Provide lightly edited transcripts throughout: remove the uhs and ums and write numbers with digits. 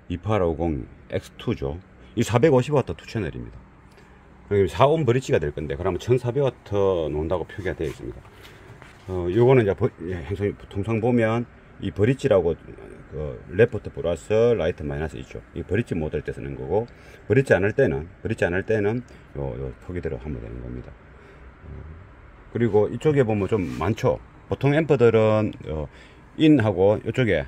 2850 X2죠. 이 450W 2채널입니다. 4옴 브릿지가 될 건데, 그러면 1400W 놓는다고 표기가 되어 있습니다. 요거는 이제 통상 보면 이 브릿지라고 레프트 플러스 라이트 마이너스 있죠. 이 브릿지 모드일 때 쓰는 거고, 브릿지 안 할 때는 요 표기대로 하면 되는 겁니다. 그리고 이쪽에 보면 좀 많죠. 보통 앰프들은 인하고 이쪽에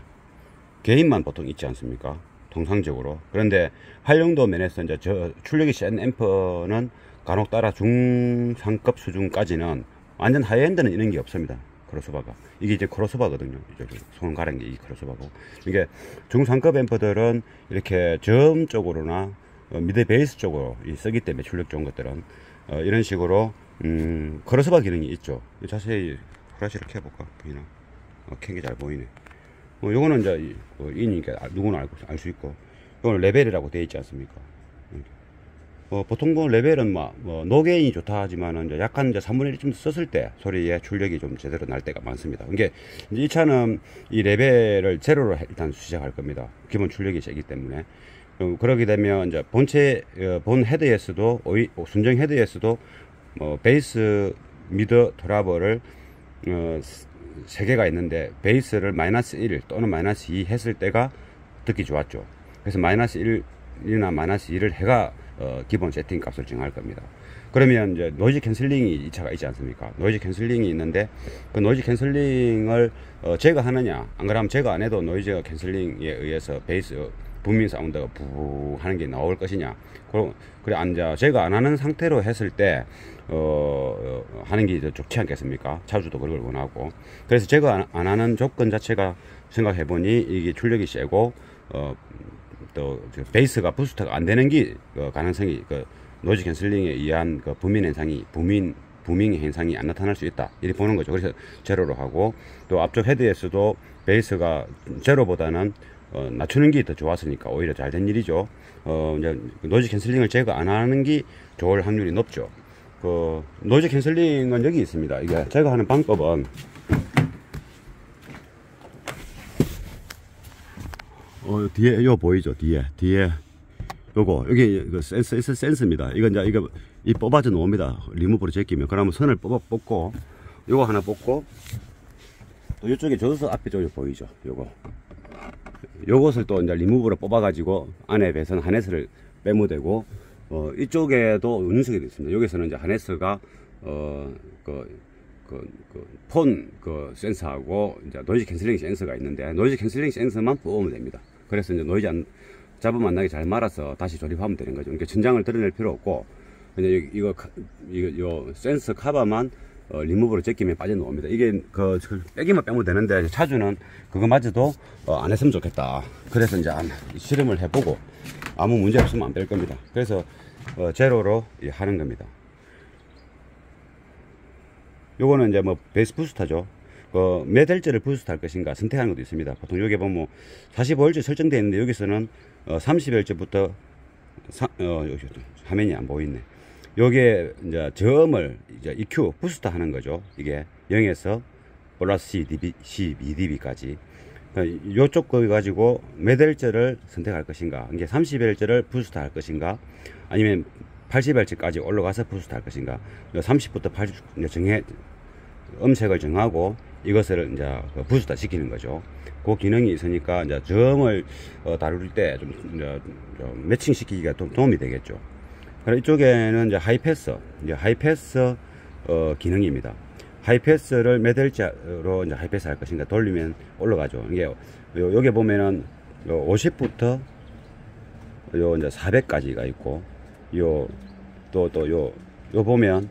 개인만 보통 있지 않습니까? 통상적으로. 그런데 활용도 면에서 이제 출력이 센 앰프는 간혹 따라 중상급 수준까지는, 완전 하이엔드는 있는 게 없습니다. 크로스바가. 이게 이제 크로스바거든요. 저기 손 가른 게 이 크로스바고. 이게 중상급 앰프들은 이렇게 점 쪽으로나 미드 베이스 쪽으로 쓰기 때문에, 출력 좋은 것들은 이런 식으로 크로스바 기능이 있죠. 자세히 프라시를 켜볼까? 보이나? 켠 게 잘 보이네. 요거는 이제 이니까 누구나 알 수 있고, 이거는 레벨이라고 되어 있지 않습니까? 보통 레벨은 노게인이 좋다 하지만은 이제 약간 이제 3분의 1쯤 썼을 때 소리의 출력이 좀 제대로 날 때가 많습니다. 이게 이제 이 차는 이 레벨을 제로로 일단 시작할 겁니다. 기본 출력이 세기 때문에. 그러게 되면 이제 본 헤드에서도 순정 헤드에서도 베이스, 미드, 트러블을 3개가 있는데, 베이스를 마이너스 1 또는 마이너스 2 했을 때가 듣기 좋았죠. 그래서 마이너스 1이나 마이너스 2를 해가 기본 세팅 값을 정할 겁니다. 그러면 이제 노이즈 캔슬링이 이 차가 있지 않습니까? 노이즈 캔슬링이 있는데, 그 노이즈 캔슬링을 제거하느냐, 안 그러면 제거 안 해도 노이즈 캔슬링에 의해서 베이스 붐밍 사운드가 부 하는 게 나올 것이냐. 그래 제거 안 하는 상태로 했을 때 하는 게 더 좋지 않겠습니까? 차주도 그걸 원하고. 그래서 제거 안 하는 조건 자체가 생각해 보니 이게 출력이 세고 또 베이스가 부스트가 안 되는 게 가능성이, 노이즈 캔슬링에 의한 부밍 현상이 안 나타날 수 있다, 이렇게 보는 거죠. 그래서 제로로 하고, 또 앞쪽 헤드에서도 베이스가 제로보다는 낮추는 게 더 좋았으니까 오히려 잘 된 일이죠. 이제 노이즈 캔슬링을 제거 안 하는 게 좋을 확률이 높죠. 노이즈 캔슬링은 여기 있습니다. 이게 제거하는 방법은 뒤에 요 보이죠? 뒤에 여기 센스입니다. 이거 뽑아져 놓습니다. 리무버로 제끼면. 그러면 선을 뽑고, 요거 하나 뽑고, 또 이쪽에 저수 앞에 쪽에 보이죠? 요것을 또 이제 리무버로 뽑아가지고 안에 배선 하네스를 빼면 되고, 이쪽에도 녀석이 있습니다. 여기서는 이제 하네스가 폰 센서하고 이제 노이즈 캔슬링 센서가 있는데, 노이즈 캔슬링 센서만 뽑으면 됩니다. 그래서 이제 노이즈 잡음 안 나게 잘 말아서 다시 조립하면 되는 거죠. 그러니까 천장을 드러낼 필요 없고, 그냥 요 센서 카바만 리무버로 제끼면 빠져나옵니다. 이게 빼기만 빼면 되는데, 차주는 그거마저도 안 했으면 좋겠다. 그래서 이제 실험을 해보고 아무 문제 없으면 안 뺄 겁니다. 그래서 제로로 하는 겁니다. 요거는 이제 베이스 부스터죠. 몇 Hz를 부스터 할 것인가 선택하는 것도 있습니다. 보통 여기 보면 45Hz 설정되어 있는데, 여기서는 30Hz부터 화면이 안 보이네. 요게 이제 저음을 이제 EQ 부스터 하는 거죠. 이게 0에서 플러스 12dB까지. 요쪽 거 가지고 몇 Hz를 선택할 것인가, 이게 30Hz를 부스터 할 것인가, 아니면 80Hz까지 올라가서 부스터 할 것인가, 30부터 80 음색을 정하고 이것을 이제 부스터 시키는 거죠. 그 기능이 있으니까 이제 저음을 다룰 때 좀 매칭 시키기가 좀 도움이 되겠죠. 그리고 이쪽에는 이제 하이패스 기능입니다. 하이패스를 몇 Hz로 이제 하이패스 할 것인가, 돌리면 올라가죠. 이게 여기 보면은 50부터 요 이제 400까지가 있고, 요 보면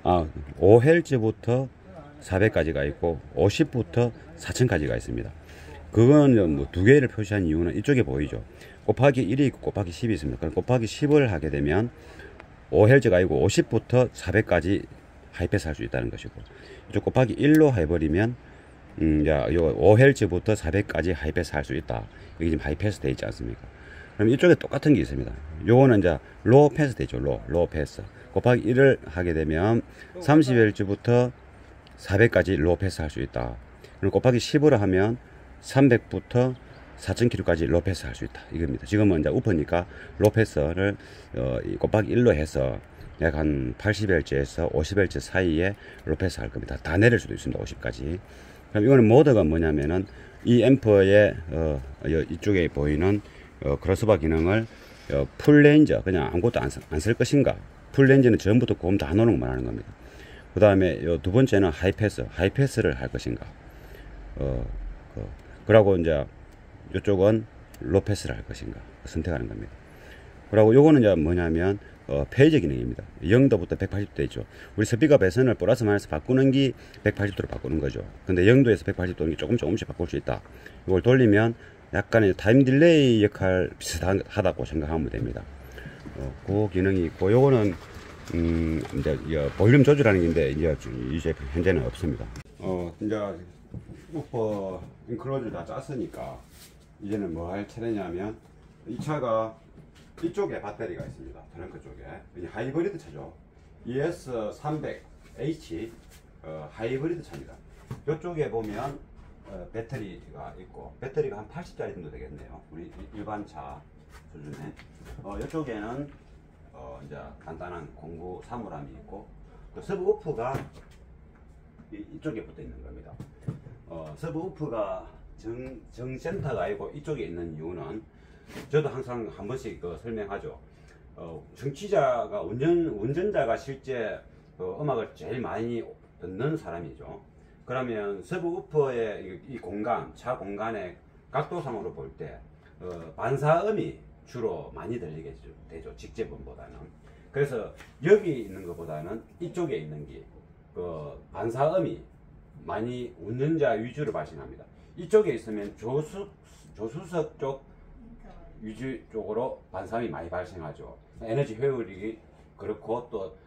5Hz부터 400까지가 있고, 50부터 4000까지가 있습니다. 그건 두 개를 표시한 이유는 이쪽에 보이죠. 곱하기 1이 있고 곱하기 10이 있습니다. 그럼 곱하기 10을 하게 되면 5Hz가 아니고 50부터 400까지 하이패스 할 수 있다는 것이고, 이쪽 곱하기 1로 해버리면 요 5Hz부터 400까지 하이패스 할 수 있다. 여기 지금 하이패스 되어 있지 않습니까? 그럼 이쪽에 똑같은 게 있습니다. 요거는 이제 로우 패스 되죠. 로우 패스 곱하기 1을 하게 되면 30Hz부터 400까지 로우 패스 할 수 있다. 그리고 곱하기 10으로 하면 300부터 4000km까지 로패스 할 수 있다 이겁니다. 지금은 이제 우퍼니까 로패스를 곱하기 1로 해서 약 한 80Hz에서 50Hz 사이에 로패스 할 겁니다. 다 내릴 수도 있습니다. 50까지. 그럼 이거는 모드가 뭐냐면은 이 앰프의 이쪽에 보이는 크로스바 기능을 풀 레인저 그냥 아무것도 안 쓸 것인가, 풀 레인저는 전부터 고음 다 놓는 것만 하는 겁니다. 그 다음에 두 번째는 하이패스를 할 것인가, 그러고 이제 이쪽은 로패스를 할 것인가 선택하는 겁니다. 그리고 요거는 이제 뭐냐면 페이저 기능입니다. 0도부터 180도 있죠. 우리 스피커 배선을 플러스 마이너스 바꾸는 게 180도로 바꾸는 거죠. 근데 0도에서 180도는 조금씩 바꿀 수 있다. 이걸 돌리면 약간의 타임 딜레이 역할 비슷하다고 생각하면 됩니다. 그 기능이 있고, 요거는 이제 볼륨 조절하는 건데 이제 현재는 없습니다. 이제 우퍼 인클로즈 다 짰으니까 이제는 뭐 할 차례냐면, 이 차가 이쪽에 배터리가 있습니다. 트렁크 쪽에. 이게 하이브리드 차죠. ES300H 하이브리드 차입니다. 이쪽에 보면 배터리가 있고, 배터리가 한 80짜리 정도 되겠네요. 우리 일반 차 수준에. 이쪽에는 이제 간단한 공구 사물함이 있고, 그 서브우프가 이쪽에 붙어 있는 겁니다. 서브우프가 정센터가 아니고 이쪽에 있는 이유는, 저도 항상 한 번씩 설명하죠. 정치자가 운전자가 실제 음악을 제일 많이 듣는 사람이죠. 그러면 서브우퍼의 이 공간, 차 공간의 각도상으로 볼 때 반사음이 주로 많이 들리게 되죠. 직제음보다는. 그래서 여기 있는 것보다는 이쪽에 있는 게 반사음이 많이 운전자 위주로 발생합니다. 이쪽에 있으면 조수석 쪽 위주 쪽으로 반사음이 많이 발생하죠. 에너지 효율이 그렇고, 또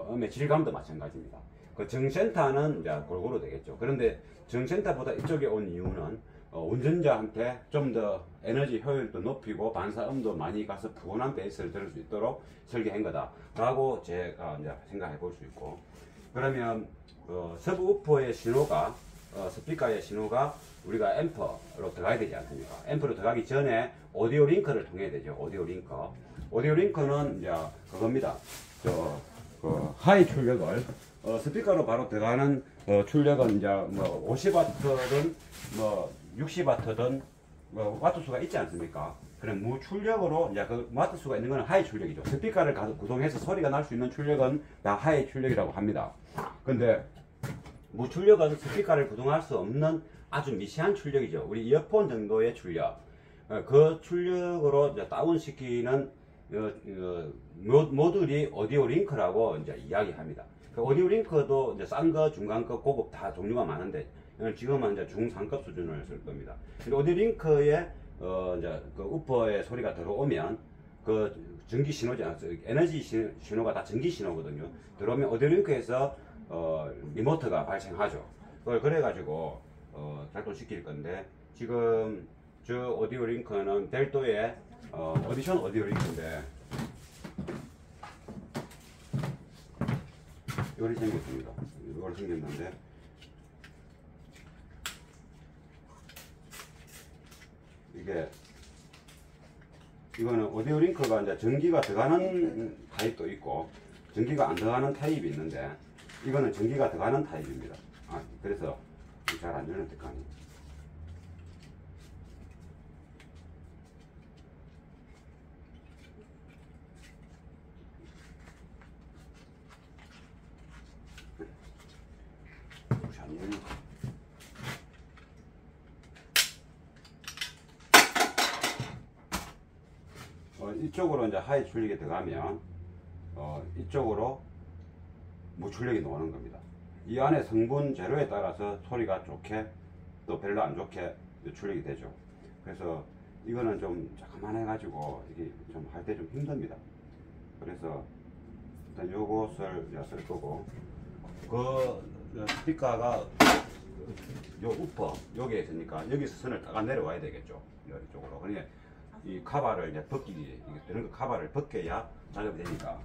음의 질감도 마찬가지입니다. 그 정센터는 이제 골고루 되겠죠. 그런데 정센터보다 이쪽에 온 이유는 운전자한테 좀 더 에너지 효율도 높이고 반사음도 많이 가서 푸근한 베이스를 들을 수 있도록 설계한 거다라고 제가 이제 생각해 볼 수 있고, 그러면 서브우퍼의 신호가 스피커의 신호가 우리가 앰프로 들어가야 되지 않습니까? 앰프로 들어가기 전에 오디오 링크를 통해야 되죠. 오디오 링크. 오디오 링크는 이제 그겁니다. 하이 출력을 스피커로 바로 들어가는 출력은 이제 뭐 50W든 뭐 60W든 뭐 와트 수가 있지 않습니까? 그럼 무출력으로 이제 그 와트 수가 있는 건 하이 출력이죠. 스피커를 구동해서 소리가 날 수 있는 출력은 다 하이 출력이라고 합니다. 근데 무출력은 스피커를 구동할 수 없는 아주 미세한 출력이죠. 우리 이어폰 정도의 출력. 그 출력으로 이제 다운시키는 모듈이 오디오 링크라고 이제 이야기합니다. 그 오디오 링크도 이제 싼 거, 중간 거, 고급 다 종류가 많은데, 지금은 이제 중상급 수준을 쓸 겁니다. 근데 오디오 링크에 이제 그 우퍼의 소리가 들어오면 그 전기 신호지 않습니까? 에너지 신호가 다 전기 신호거든요. 들어오면 오디오 링크에서 리모트가 발생하죠. 그걸 그래가지고 작동시킬 건데, 지금 저 오디오 링크는 별도의 오디션 오디오 링크인데 이렇게 생겼습니다. 이걸 생겼는데, 이거는 오디오 링크가 이제 전기가 들어가는 타입도 있고 전기가 안 들어가는 타입이 있는데, 이거는 전기가 들어가는 타입입니다. 그래서 잘 안 되는 듯하니. 이쪽으로 이제 하이 출력이 들어가면 이쪽으로 무출력이 나오는 겁니다. 이 안에 성분 재료에 따라서 소리가 좋게 또 별로 안 좋게 출력이 되죠. 그래서 이거는 좀 자그만해 가지고 이게 좀 할 때 좀 힘듭니다. 그래서 일단 요것을 쓸 거고, 그 스피커가 요 우퍼 여기에 있으니까 여기서 선을 딱 내려와야 되겠죠. 이쪽으로. 그러니까 이 카바를 이제 벗기기, 이런 거 카바를 벗겨야 작업이 되니까.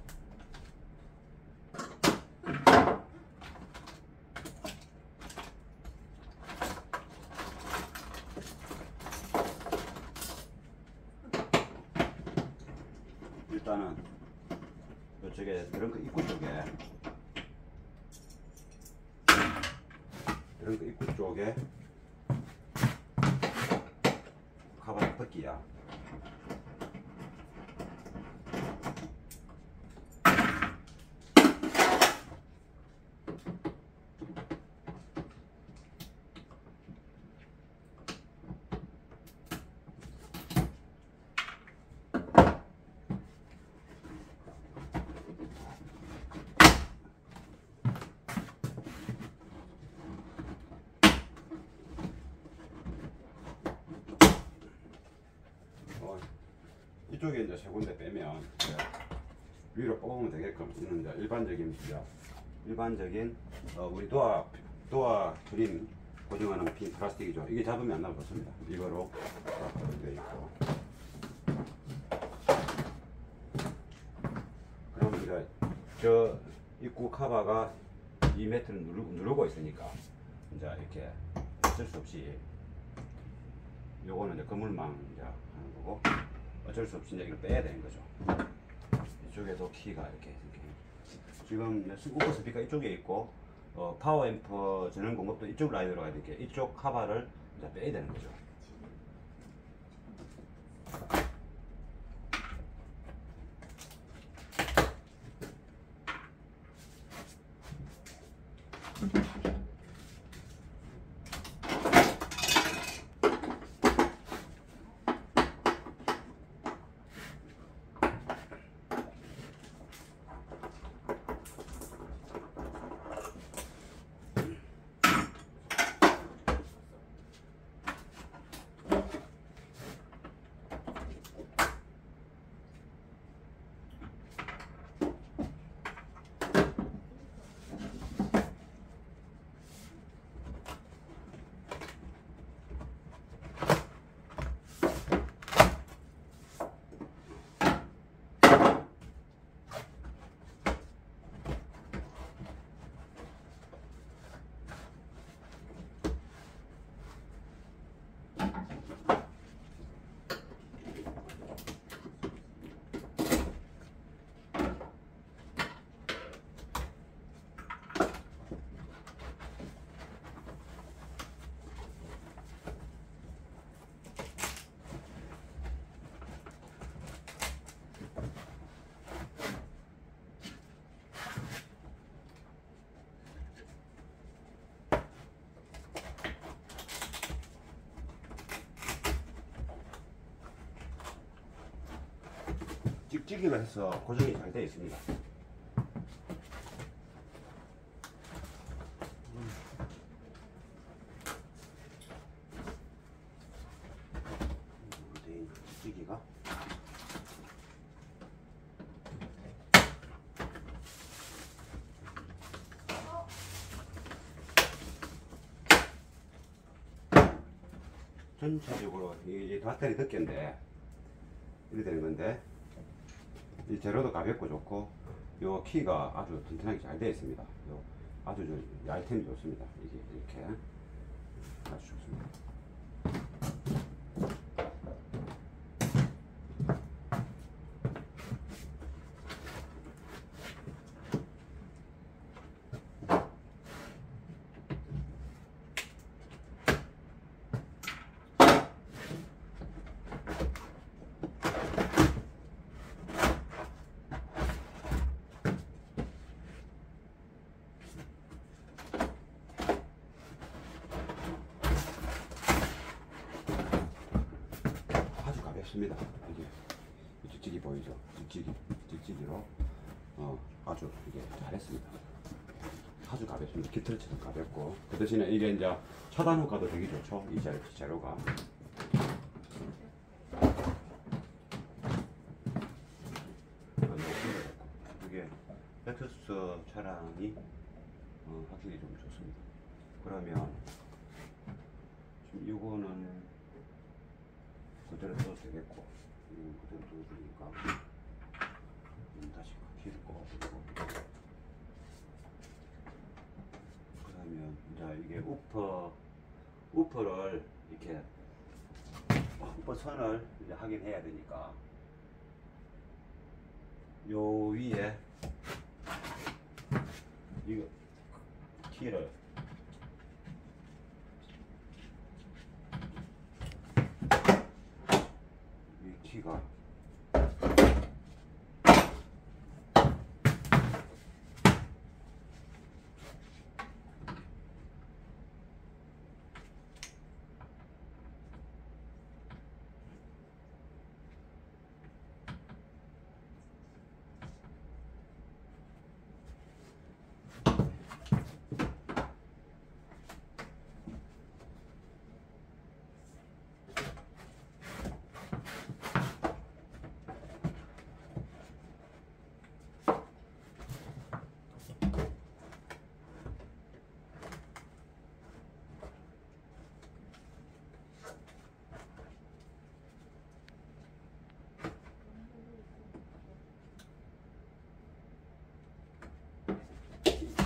일단은 이쪽에 드렁크 입구 쪽에 카바를 뜯기야. 이쪽에 이제 세 군데 빼면 이제 위로 뽑으면 되게끔 이는 이제 일반적인 우리 도어 프림 고정하는 핀 플라스틱이죠. 이게 잡으면 안 나왔습니다. 이거로 되어 있고. 그럼 이제 저 입구 카바가 이 매트를 누르고 있으니까 이제 이렇게 어쩔 수 없이 요거는 이제 그물망 이제 하는 거고. 어쩔 수 없이 이제 이걸 빼야 되는 거죠. 이쪽에도 키가 이렇게 지금 우퍼 스피커 이쪽에 있고 파워 앰프 전원 공급도 이쪽 라인으로 가야 되니까 이쪽 카바를 이제 빼야 되는 거죠. 찍찍이로 해서 고정이 잘 되어 있습니다. 찍찍이가 전체적으로 이 배터리 덮개인데 이렇게 되는 건데 이 재료도 가볍고 좋고 요 키가 아주 튼튼하게 잘 되어 있습니다. 요 아주 이 아이템이 좋습니다. 이게 이렇게 아주 좋습니다. 습니다. 이게 찍찍이 보이죠? 찍찍이로 아주 이게 잘했습니다. 아주 가볍습니다. 깃털처럼 가볍고 그 대신에 이게 이제 차단 효과도 되게 좋죠. 이 재료가 이게 렉서스 차량이 확실히 좀 좋습니다. 그러면 지금 이거는 그대로 써도 되겠고, 이건 그대로 써도 되니까 다시 키를 꺼주고. 그러면 이제 이게 우퍼를 이렇게 우퍼 선을 이제 확인해야 되니까 요 위에 이거 키를 이 키가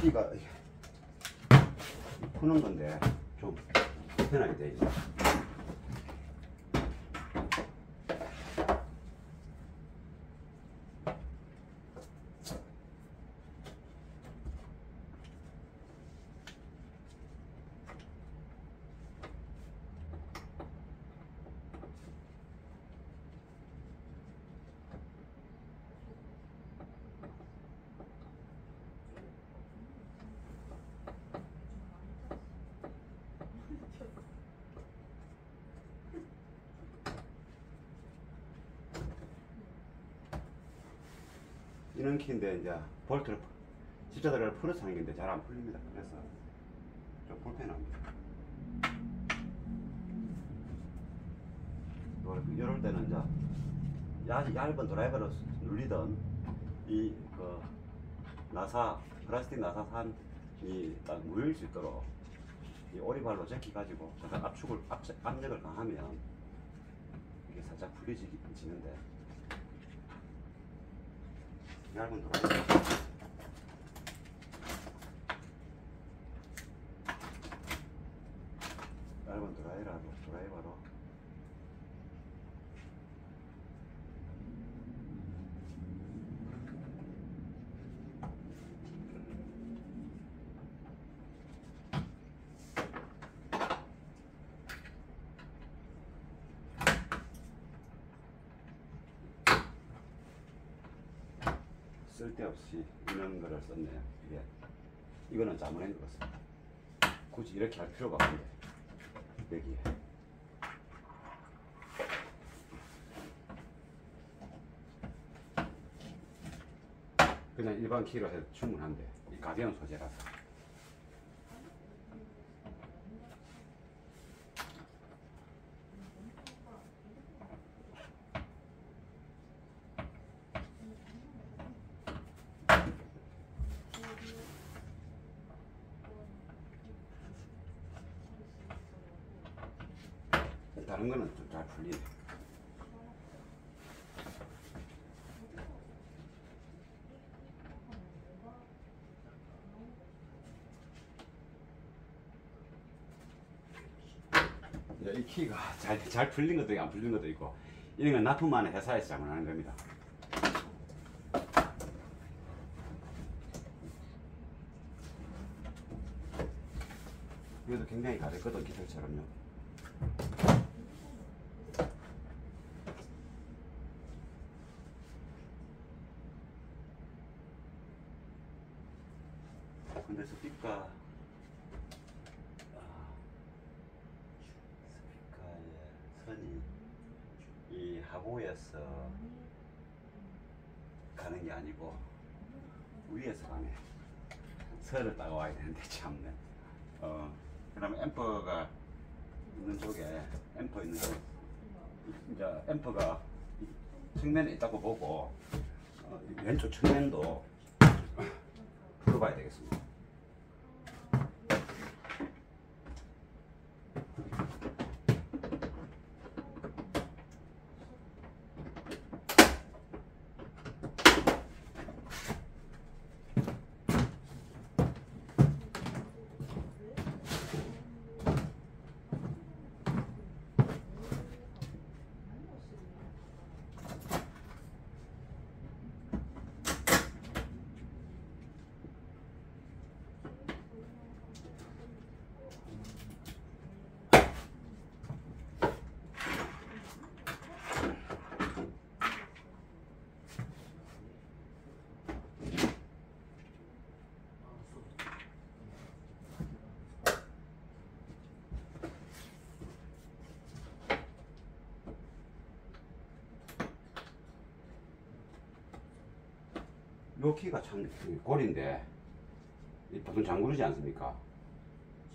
키가 푸는 건데 좀 불편하게 돼 있어. 이런 키인데 이제 볼트를 십자들을 풀어서 하는 건데 잘 안 풀립니다. 그래서 좀 불편합니다. 이럴 때는 이제 얇은 드라이버로 눌리던 이 그 나사 플라스틱 나사산이 딱 모일 수 있도록 이 오리발로 제끼 가지고 잠깐 압력을 가하면 이게 살짝 풀려지는데 얇은 드라이버 드라이버로 쓸데없이 이런 거를 썼네요. 이거는 잘못한 것 같습니다. 굳이 이렇게 할 필요가 없는데 여기에 그냥 일반 키로 해도 충분한데 이 가벼운 소재라서 다른 거는 좀 잘 풀리네. 이 키가 잘 풀린 것도 있고 안 풀린 것도 있고 이런 건 납품하는 회사에서 잘못하는 겁니다. 이것도 굉장히 가볍거든 기술처럼요. 근데 스피커의 선이 이 하부에서 가는 게 아니고 위에서 가네. 선을 따가와야 되는데 참네. 그다음에 앰프가 있는 쪽에 이제 앰프가 측면에 있다고 보고 왼쪽 측면도 풀어봐야 되겠습니다. 요 키가 참 골인데 보통 잠그르지 않습니까?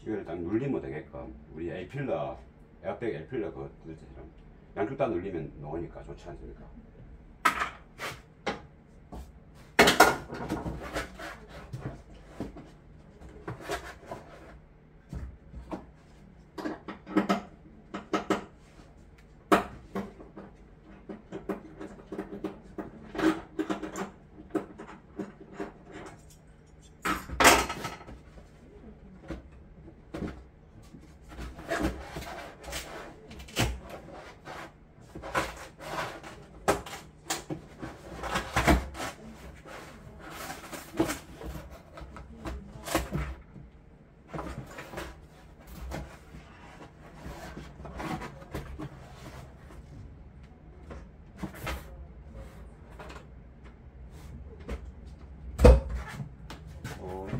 이거를 딱 눌리면 되게끔 우리 A필러 에어백 A필러 그 뜻처럼 양쪽 다 눌리면 놓으니까 좋지 않습니까?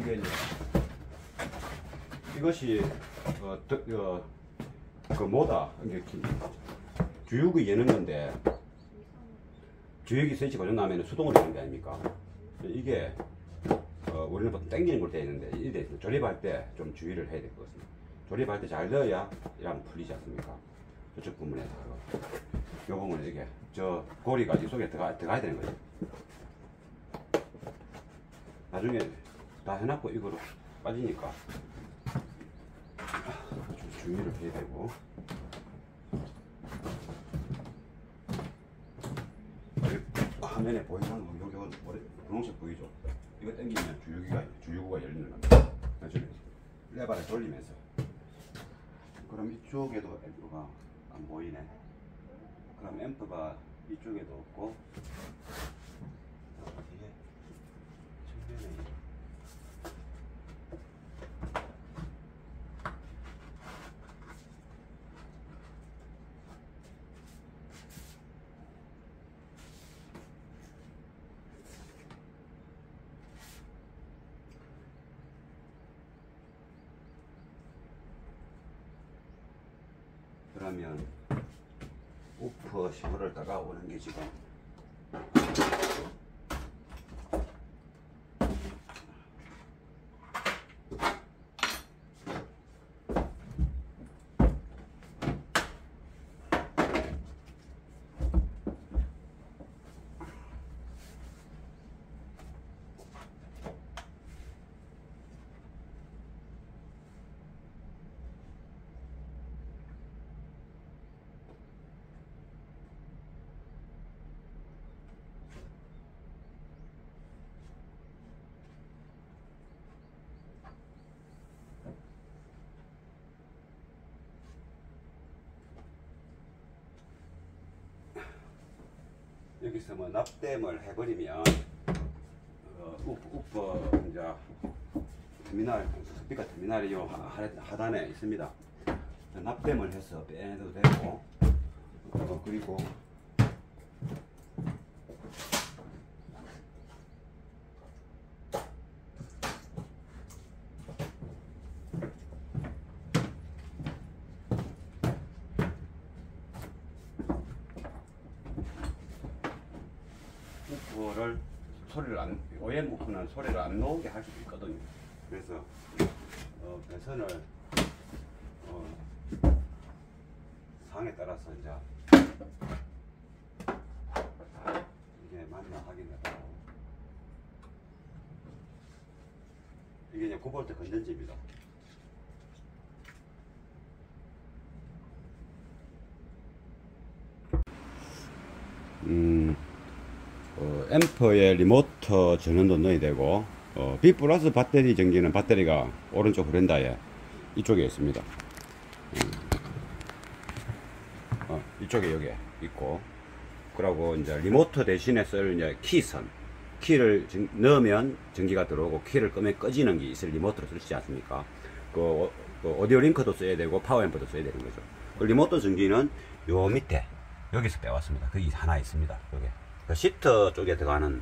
이게 이제 이것이 그 뭐다 주육이 여는 건데 주육이 스위치 고장나면 수동으로 되는 게 아닙니까? 이게 우리는 보통 당기는 걸 되어 있는데 이래 조립할 때 좀 주의를 해야 될 것 같습니다. 조립할 때 잘 넣어야 이랑 풀리지 않습니까? 저쪽 부분에서 요 부분에 이게 저 고리가 이 속에 들어가야 되는 거죠. 나중에 다 해놨고 이거로 빠지니까 좀 주의를 해야 되고, 화면에 보이는 거 여기 분홍색 보이죠? 이거 당기면 주유구가 열리는 겁니다. 나중에 레버를 돌리면서. 그럼 이쪽에도 앰프가 안 보이네. 그럼 앰프가 이쪽에도 없고 이게 측면에 그러면 우퍼 15를 따라오는 게 지금 여기서 뭐 납땜을 해버리면 우퍼 이제 터미널 스피커 터미널이 요 하단에 있습니다. 납땜을 해서 빼내도 되고 그리고 우퍼를 소리를 OM 우퍼는 소리를 안 나오게 할 수도 있거든요. 그래서 배선을 상에 따라서 이제 이게 맞나 확인해보고, 이게 이제 9V 건전지입니다. 앰프에 리모터 전원도 넣어야 되고, B 플러스 배터리 전기는 배터리가 오른쪽 브랜다에 이쪽에 있습니다. 이쪽에 여기 있고, 그리고 이제 리모터 대신에 쓸 이제 키를 넣으면 전기가 들어오고, 키를 끄면 꺼지는 게 있을 리모터로 쓰지 않습니까? 그 오디오 링커도 써야 되고 파워 앰프도 써야 되는 거죠. 그 리모터 전기는 요 밑에 여기서 빼왔습니다. 거기 하나 있습니다. 여기 그 시트 쪽에 들어가는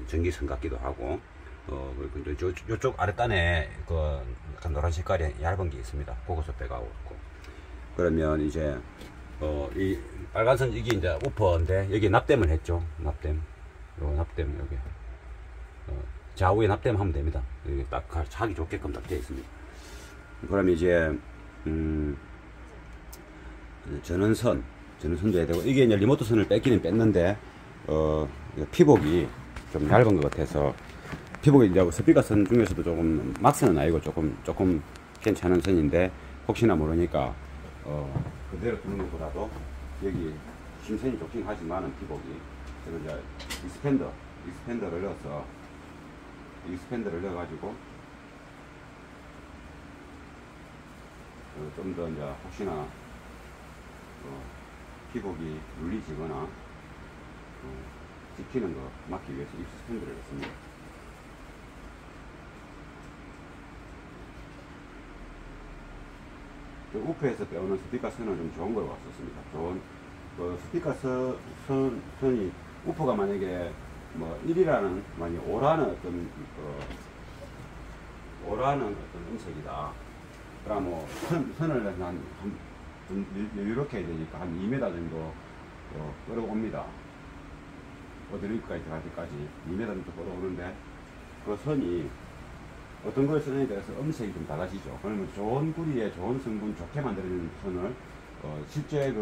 전기선 같기도 하고, 그리고 요쪽 아랫단에 그 약간 노란 색깔의 얇은 게 있습니다. 그것을 빼가고 있고, 그러면 이제 이 빨간선 이게 이제 우퍼인데 여기 납땜을 했죠. 납땜, 요 납땜 여기 좌우에 납땜하면 됩니다. 이게 딱 자기 좋게끔 딱 되어 있습니다. 그러면 이제 전원선도 해야 되고, 이게 이제 리모트 선을 뺐기는 뺐는데 피복이 좀 얇은 것 같아서, 피복이 이제 스피커 선 중에서도 조금 막선은 아니고 조금 괜찮은 선인데, 혹시나 모르니까 그대로 두는 것보다도 여기 심선이 좋긴 하지만은 피복이, 그래서 이제 익스펜더를 넣어서, 익스펜더를 넣어가지고 좀 더 이제 혹시나 피복이 눌리지거나 찍히는 거 막기 위해서 익스펜더를 했습니다. 우프에서 빼오는 스피커 선은 좀 좋은 걸 왔었습니다. 좋은 스피커 선이, 우프가 만약에 뭐 1이라는, 만약 5라는 어떤 음색이다. 그럼 뭐 선을 좀 이렇게 해야 되니까 한 2m 정도 끌어옵니다. 어드리까지 들어갈 때까지 2m 정도 끌어오는데, 그 선이 어떤 걸 쓰느냐에 따라서 음색이 좀 달라지죠. 그러면 좋은 구리에 좋은 성분 좋게 만들어지는 선을 실제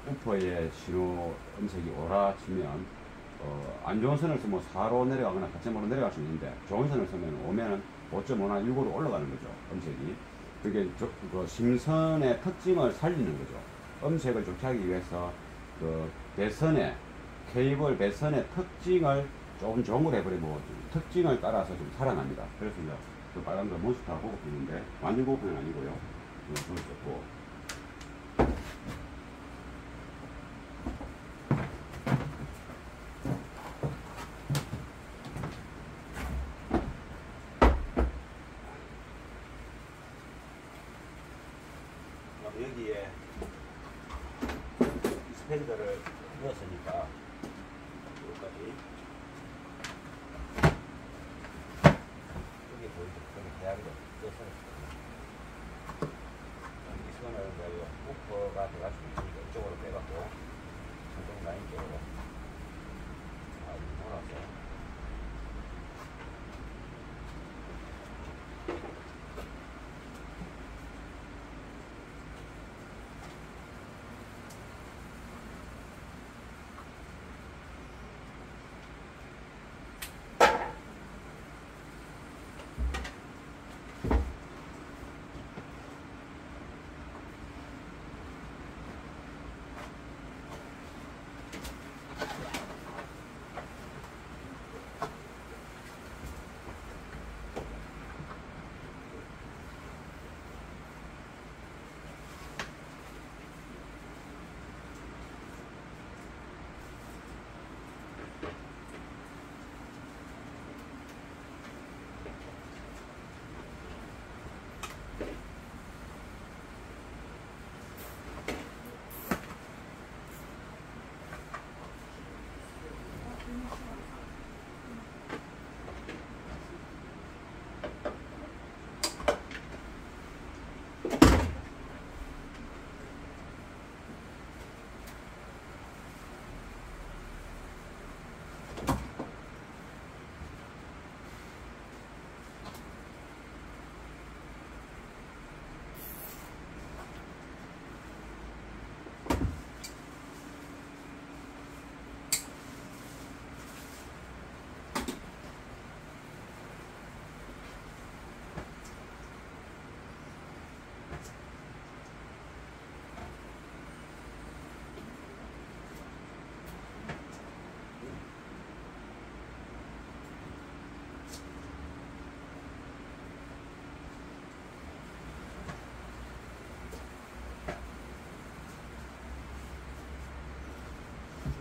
우퍼의 신호 음색이 오라 치면 안 좋은 선을 쓰면 4로 내려가거나 4.5로 내려갈 수 있는데, 좋은 선을 쓰면 5.5나 6으로 올라가는 거죠. 음색이. 그게 심선의 특징을 살리는 거죠. 음색을 좋게 하기 위해서 케이블 배선의 특징을 조금 좋은 걸 해버리면 특징을 따라서 좀 살아납니다. 그래서 이제 그 빨간 거 몬스터 고급품인데, 완전 고급품은 아니고요. 좀 좋고. 여기에 스펜더를 넣었으니까 여기까지 여기 보이죠? 여기 대야리를 떠서 이 선을 우퍼가 들어갈 수 있으니까 이쪽으로 빼갖고 전동 라인 쪽으로 몰아서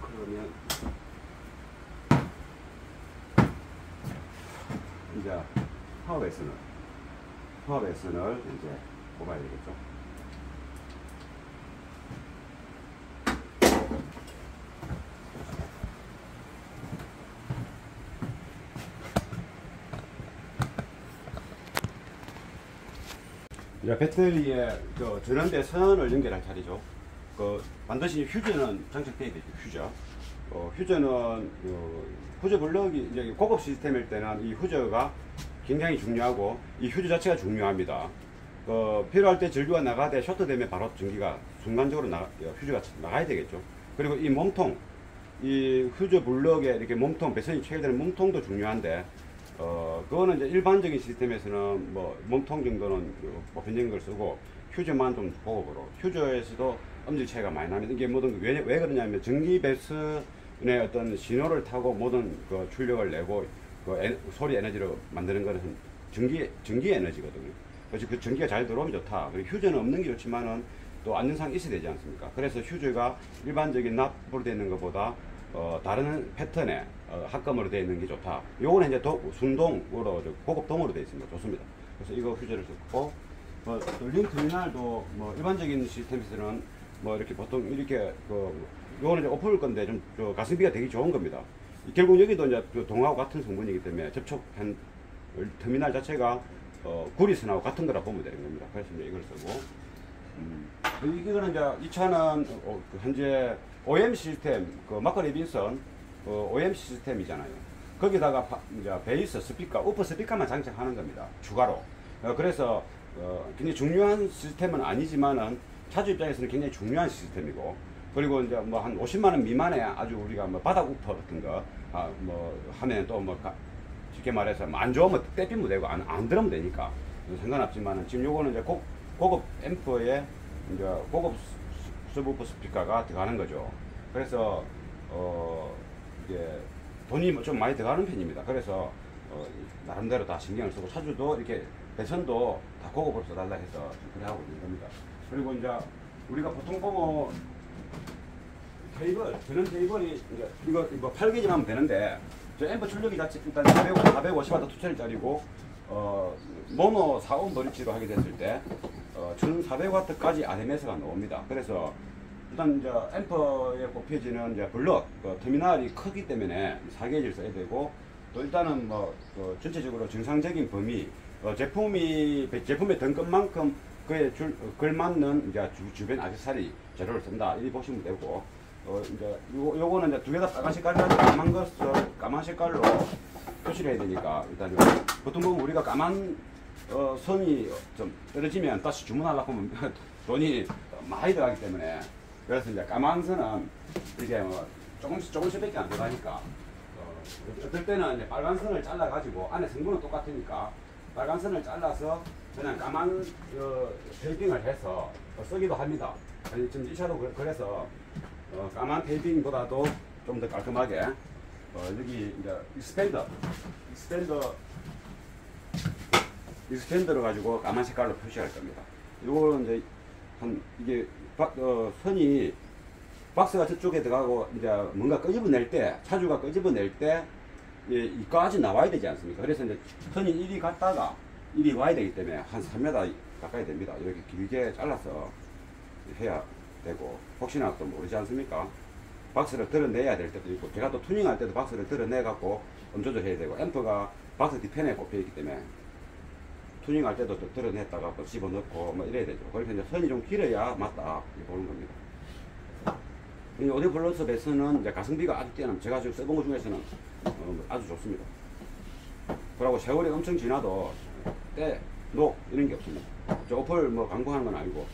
그러면 이제 파워 배선을 이제 뽑아야 되겠죠. 이제 배터리에 전원대 선을 연결할 자리죠. 반드시 휴즈는 장착되어야 되죠. 휴즈. 휴저는 휴저 블럭이 이제 고급 시스템일 때는 이 휴저가 굉장히 중요하고 이 휴저 자체가 중요합니다. 필요할 때 전류가 나가되 쇼트 되면 바로 전기가 순간적으로 휴저가 나가야 되겠죠. 그리고 이 몸통, 이 휴저 블럭에 이렇게 몸통, 배선이 체결되는 몸통도 중요한데, 그거는 이제 일반적인 시스템에서는 뭐 몸통 정도는 보편적인 걸 쓰고 휴저만 좀 고급으로. 휴저에서도 음질 차이가 많이 납니다. 이게 모든 왜 그러냐면 전기 배선의 어떤 신호를 타고 모든 그 출력을 내고 소리 에너지로 만드는 것은 전기 에너지거든요. 그래서 그 전기가 잘 들어오면 좋다. 그리고 휴저는 없는 게 좋지만은 또 안전상 있어야 되지 않습니까? 그래서 휴저가 일반적인 납으로 되어 있는 것보다 다른 패턴의 합금으로 되어 있는 게 좋다. 요거는 이제 순동으로 고급동으로 되어 있습니다. 좋습니다. 그래서 이거 휴저를 썼고, 또 링터미널도 뭐 일반적인 시스템에서는 뭐 이렇게 보통 이렇게 요거는 이제 오픈일 건데 좀 가성비가 되게 좋은 겁니다. 결국 여기도 이제 동하고 같은 성분이기 때문에 접촉한 터미널 자체가 구리선하고 같은 거라 보면 되는 겁니다. 그래서 이제 이걸 쓰고, 이거는 이제 이 차는 현재 OM 시스템, 마커 레빈슨 OM 시스템이잖아요. 거기다가 이제 베이스 스피커, 우퍼 스피커만 장착하는 겁니다. 추가로. 그래서 굉장히 중요한 시스템은 아니지만은 차주 입장에서는 굉장히 중요한 시스템이고, 그리고 이제 뭐 한 50만 원 미만에 아주 우리가 뭐 바닥 우퍼 같은 거 뭐 하면 또 뭐 쉽게 말해서 안 좋으면 떼피면 되고 안 들으면 되니까 상관없지만은, 지금 요거는 이제 고급 앰프에 이제 고급 서브우퍼 스피커가 들어가는 거죠. 그래서 이게 돈이 좀 많이 들어가는 편입니다. 그래서 나름대로 다 신경을 쓰고, 차주도 이렇게 배선도 다 고급으로 써달라 해서 그래 하고 있는 겁니다. 그리고 이제 우리가 보통 보면 테이블, 저런 테이블이 이거 8개지만 하면 되는데, 저 앰프 출력이 자체 일단 450W 2천짜리고 모노 4온 브릿지로 하게 됐을 때 1400W까지 RMS가 나옵니다. 그래서 일단 이제 앰프에 꼽혀지는 이제 블럭 터미널이 크기 때문에 4개를 써야 되고, 또 일단은 뭐 전체적으로 정상적인 범위, 제품의 등급만큼 그에 걸맞는 이제 주변 액세서리 재료를 쓴다, 이렇게 보시면 되고, 이제 요거는 이제 두 개 다 빨간 색깔이라서 까만 색깔로 표시를 해야 되니까, 일단 보통 보면 우리가 까만 선이 좀 떨어지면 다시 주문하려고 하면 돈이 많이 들어가기 때문에, 그래서 이제 까만 선은 이게 뭐 조금씩밖에 안 들어가니까, 어떨 때는 이제 빨간 선을 잘라 가지고, 안에 성분은 똑같으니까 빨간 선을 잘라서 그냥 까만 테이핑을 해서 쓰기도 합니다. 지금 이 차도 그래서 까만 테이핑보다도 좀 더 깔끔하게 여기 이제 익스펜더를 가지고 까만 색깔로 표시할 겁니다. 이거는 이제 이게 선이 박스가 저쪽에 들어가고 이제 뭔가 끄집어낼 때, 차주가 끄집어낼 때 이까지 나와야 되지 않습니까? 그래서 이제 선이 이리 갔다가 이리 와야 되기 때문에 한 3m 가까이 됩니다. 이렇게 길게 잘라서 해야 되고, 혹시나 또 모르지 않습니까? 박스를 드러내야 될 때도 있고, 제가 또 투닝할 때도 박스를 드러내 갖고 조절해야 되고, 앰프가 박스 뒤편에 꼽혀 있기 때문에 투닝할 때도 또 드러냈다가 또 집어넣고 뭐 이래야 되죠. 그래서 이제 선이 좀 길어야 맞다 이렇게 보는 겁니다. 이 오디오 플러스 배선은 이제 가성비가 아주 뛰어납니다. 제가 지금 써본 것 중에서는 아주 좋습니다. 그리고 세월이 엄청 지나도 녹 이런 게 없습니다. 저 어플 뭐 광고하는 건 아니고,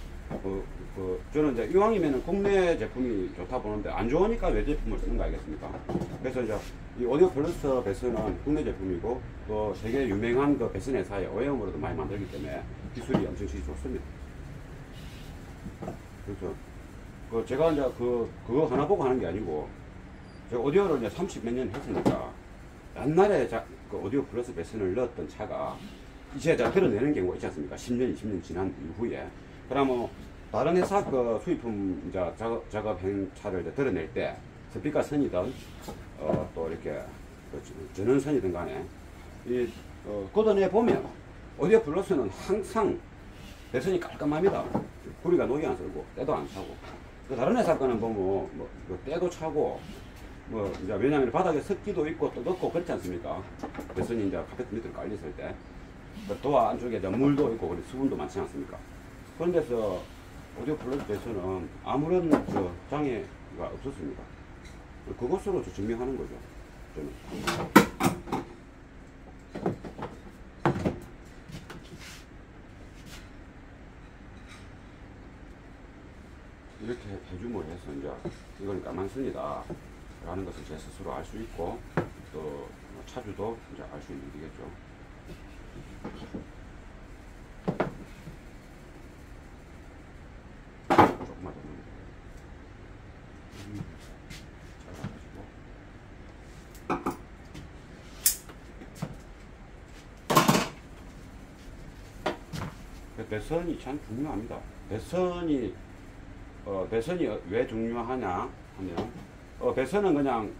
저는 이제 이왕이면은 국내 제품이 좋다 보는데 안 좋으니까 외 제품을 쓰는 거 아니겠습니까? 그래서 이제 이 오디오 플러스 배선은 국내 제품이고, 또 세계 유명한 그 배선 회사의 OEM으로도 많이 만들기 때문에 기술이 엄청 좋습니다. 그렇죠. 제가 이제 그거 하나 보고 하는 게 아니고, 제가 오디오를 이제 30 몇 년 했으니까, 옛날에 그 오디오 플러스 배선을 넣었던 차가 이제 드러내는 경우가 있지 않습니까? 10년, 20년 지난 이후에. 그러면 다른 회사 그 수입품 이제 작업한 차를 이제 드러낼 때, 스피커 선이든 또 이렇게 전원 선이든 간에 걷어내 보면 오디오 플러스는 항상 배선이 깔끔합니다. 구리가 녹이 안 쓸고 때도 안 차고. 다른 회사 거는 보면 뭐 때도 차고, 뭐 이제 왜냐하면 바닥에 습기도 있고 또 넣고 그렇지 않습니까? 배선이 이제 카페트 밑으로 깔렸을 때 도화 안쪽에 이제 물도 있고 그리고 수분도 많지 않습니까? 그런 데서 오디오 플러스 배선은 아무런 장애가 없었습니다. 그것으로 증명하는 거죠. 저는. 이렇게 해줌으로 해서 이제 이건 까만선이다 라는 것을 제 스스로 알 수 있고, 또 차주도 이제 알 수 있는 일이겠죠. 조금만 더 넣으면 잘라가지고. 배선이 참 중요합니다. 배선이 왜 중요하냐 하면, 배선은 그냥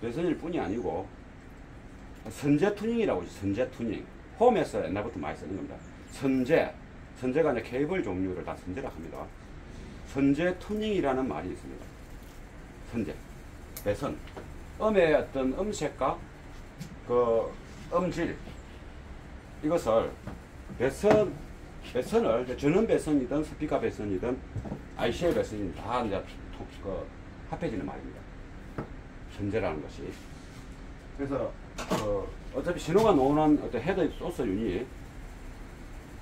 배선일 뿐이 아니고 선제 투닝이라고 하죠. 선제 투닝. 홈에서 옛날부터 많이 쓰는 겁니다. 선제가 이제 케이블 종류를 다 선제라 합니다. 선제 투닝이라는 말이 있습니다. 선제, 배선, 음의 어떤 음색과 그 음질, 이것을 배선을 전원 배선이든 스피커 배선이든 ICL 배선이든 다 이제 합해지는 말입니다. 선제라는 것이. 그래서 어차피 신호가 나오는 어떤 헤더 소스 유닛,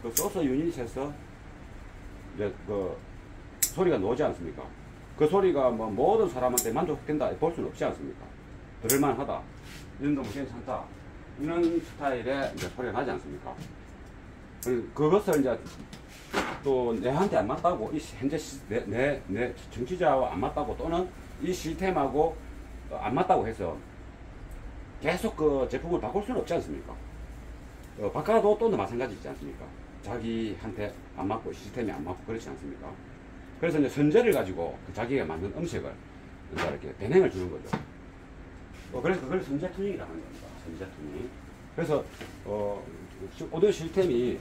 그 소스 유닛에서 이제 소리가 나오지 않습니까? 그 소리가 뭐 모든 사람한테 만족된다 볼 수는 없지 않습니까? 들을만하다, 이 정도면 괜찮다, 이런 스타일의 이제 소리가 나지 않습니까? 그것을 이제 또 내한테 안 맞다고, 이 현재 내 정치자와 안 맞다고, 또는 이 시스템하고 안 맞다고 해서 계속 그 제품을 바꿀 수는 없지 않습니까? 바꿔도 또 마찬가지지 않습니까? 자기한테 안 맞고 시스템이 안 맞고 그렇지 않습니까? 그래서 이제 선제를 가지고 자기가 맞는 음색을 이제 이렇게 변형을 주는 거죠. 그래서 그걸 선제 투닝이라고 하는 겁니다. 선제 투닝. 그래서 오디오 시스템이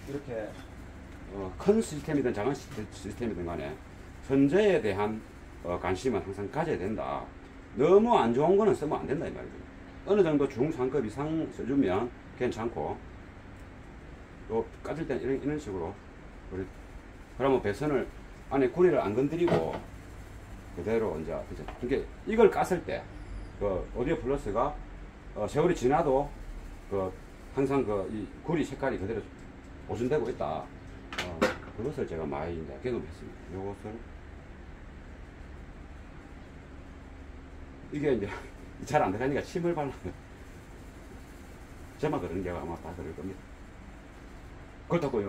이렇게 큰 시스템이든 작은 시스템이든 간에 선제에 대한 관심은 항상 가져야 된다. 너무 안 좋은 거는 쓰면 안 된다 이 말이죠. 어느 정도 중상급 이상 써주면 괜찮고, 또 까질 때는 이런 식으로, 그러면 배선을 안에 구리를 안 건드리고 그대로 이제 이게 이걸 깠을 때 그 오디오 플러스가 세월이 지나도 항상 이 구리 색깔이 그대로 보존되고 있다. 그것을 제가 많이 이제 경험했습니다. 요것을 이게 이제 잘 안 들어가니까 침을 발라요. 저만 그런 게 아마 다 그럴 겁니다. 그렇다고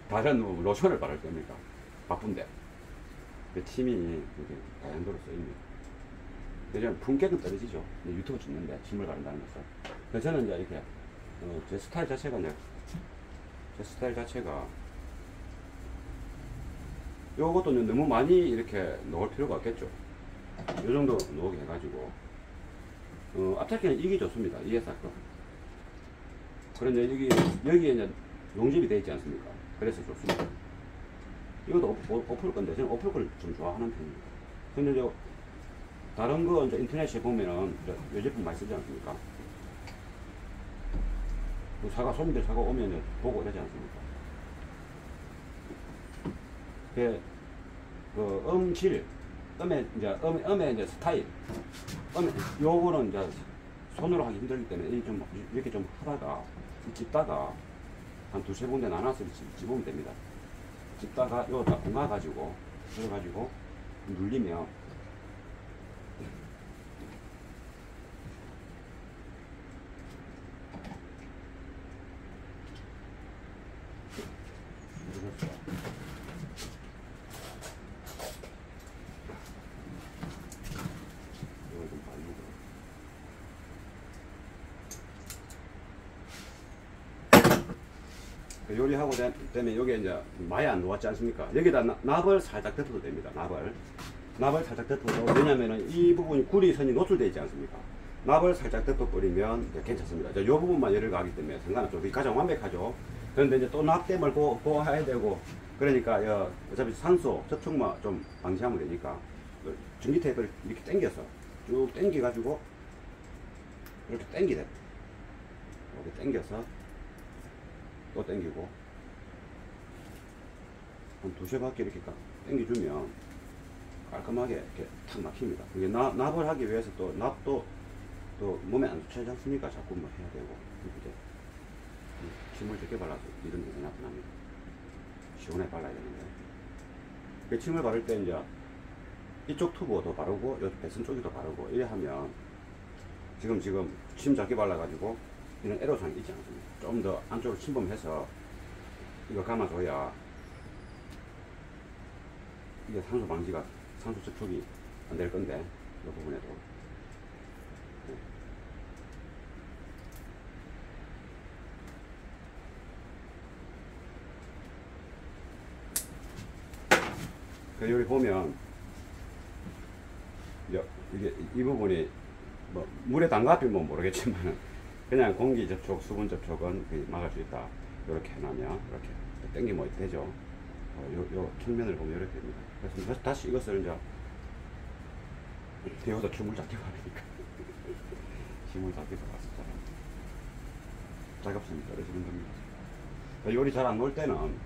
다른 로션을 바를 겁니까? 바쁜데 그 침이 이렇게 다양도로 쓰입니다. 그냥 품격은 떨어지죠. 유튜브 찍는데 침을 바른다는 것은. 그래서 저는 이제 이렇게 제 스타일 자체가 요것도 너무 많이 이렇게 넣을 필요가 없겠죠. 요 정도 넣게 해가지고 앞잡기는 이게 좋습니다. 이 회사 거. 그런데 여기에 이제 용접이 되어 있지 않습니까? 그래서 좋습니다. 이것도 오플 건데 저는 오플 걸 좀 좋아하는 편입니다. 근데 다른 거 이제 인터넷에 보면은 요 제품 많이 쓰지 않습니까? 손님들 사가 오면 이제 보고 이러지 않습니까? 음질, 음의 이제 스타일, 요거는 이제 손으로 하기 힘들기 때문에 이렇게 좀 하다가 찝다가 한 두세 군데 나눠서 집으면 됩니다. 찝다가 요거 다 공아가지고 그래가지고 눌리면 요리하고 되면 여기 이제 많이 안 녹았지 않습니까? 여기다 납을 살짝 덮어도 됩니다. 납을 살짝 덮어도, 왜냐면은 이 부분이 구리선이 노출되어 있지 않습니까? 납을 살짝 덮어버리면 괜찮습니다. 이 부분만 열을 가기 때문에 상관없죠. 가장 완벽하죠. 그런데 이제 또 납 때문에 보호해야 되고, 그러니까 어차피 산소 접촉만 좀 방지하면 되니까 전기 테이프를 이렇게 당겨서 쭉 당겨가지고 이렇게 당기래. 이렇게 당겨서 또 당기고 한 두세 바퀴 이렇게 당겨주면 깔끔하게 깔끔하게 이렇게 탁 막힙니다. 이게 납을 하기 위해서 또 납도 또 몸에 안 좋지 않습니까? 자꾸 뭐 해야 되고. 이제 침을 적게 발라서 이런 데서 나타납니다. 시원하게 발라야 되는데. 그 침을 바를 때 이제 이쪽 튜브도 바르고 요 배선 쪽에도 바르고 이래 하면 지금 침 작게 발라가지고 이런 애로사항이 있지 않습니까? 좀 더 안쪽으로 침범해서 이거 감아줘야 이게 산소 방지가 산소 접촉이 안 될 건데 이 부분에도 그 여기 보면 이게 이 부분이 뭐 물에 담가비면 모르겠지만 그냥 공기 접촉, 수분 접촉은 막을 수 있다. 이렇게 해놓으면 이렇게 당기면 되죠. 요 측면을 보면 이렇게 됩니다. 그래서 다시 이것을 이제 여기서 춤을 잡게 하니까 춤을 잡게 들어갔었잖아. 작업성이 떨어지는 겁니다. 요리 잘 안 놓을 때는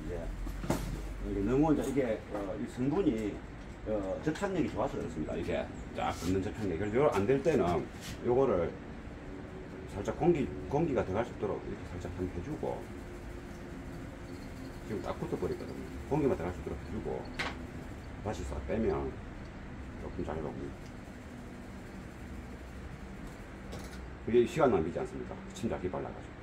이제 너무 이제 이 성분이 접착력이 좋아서 그렇습니다. 이게 쫙 붙는 접착력이. 그래서 안 될 때는 요거를 살짝 공기가 들어갈 수 있도록 이렇게 살짝 한 해주고, 지금 딱 붙어버리거든요. 공기만 들어갈 수 있도록 해주고, 다시 싹 빼면 조금 잘 나옵니다. 이게 시간 낭비지 않습니까? 침착히 발라가지고.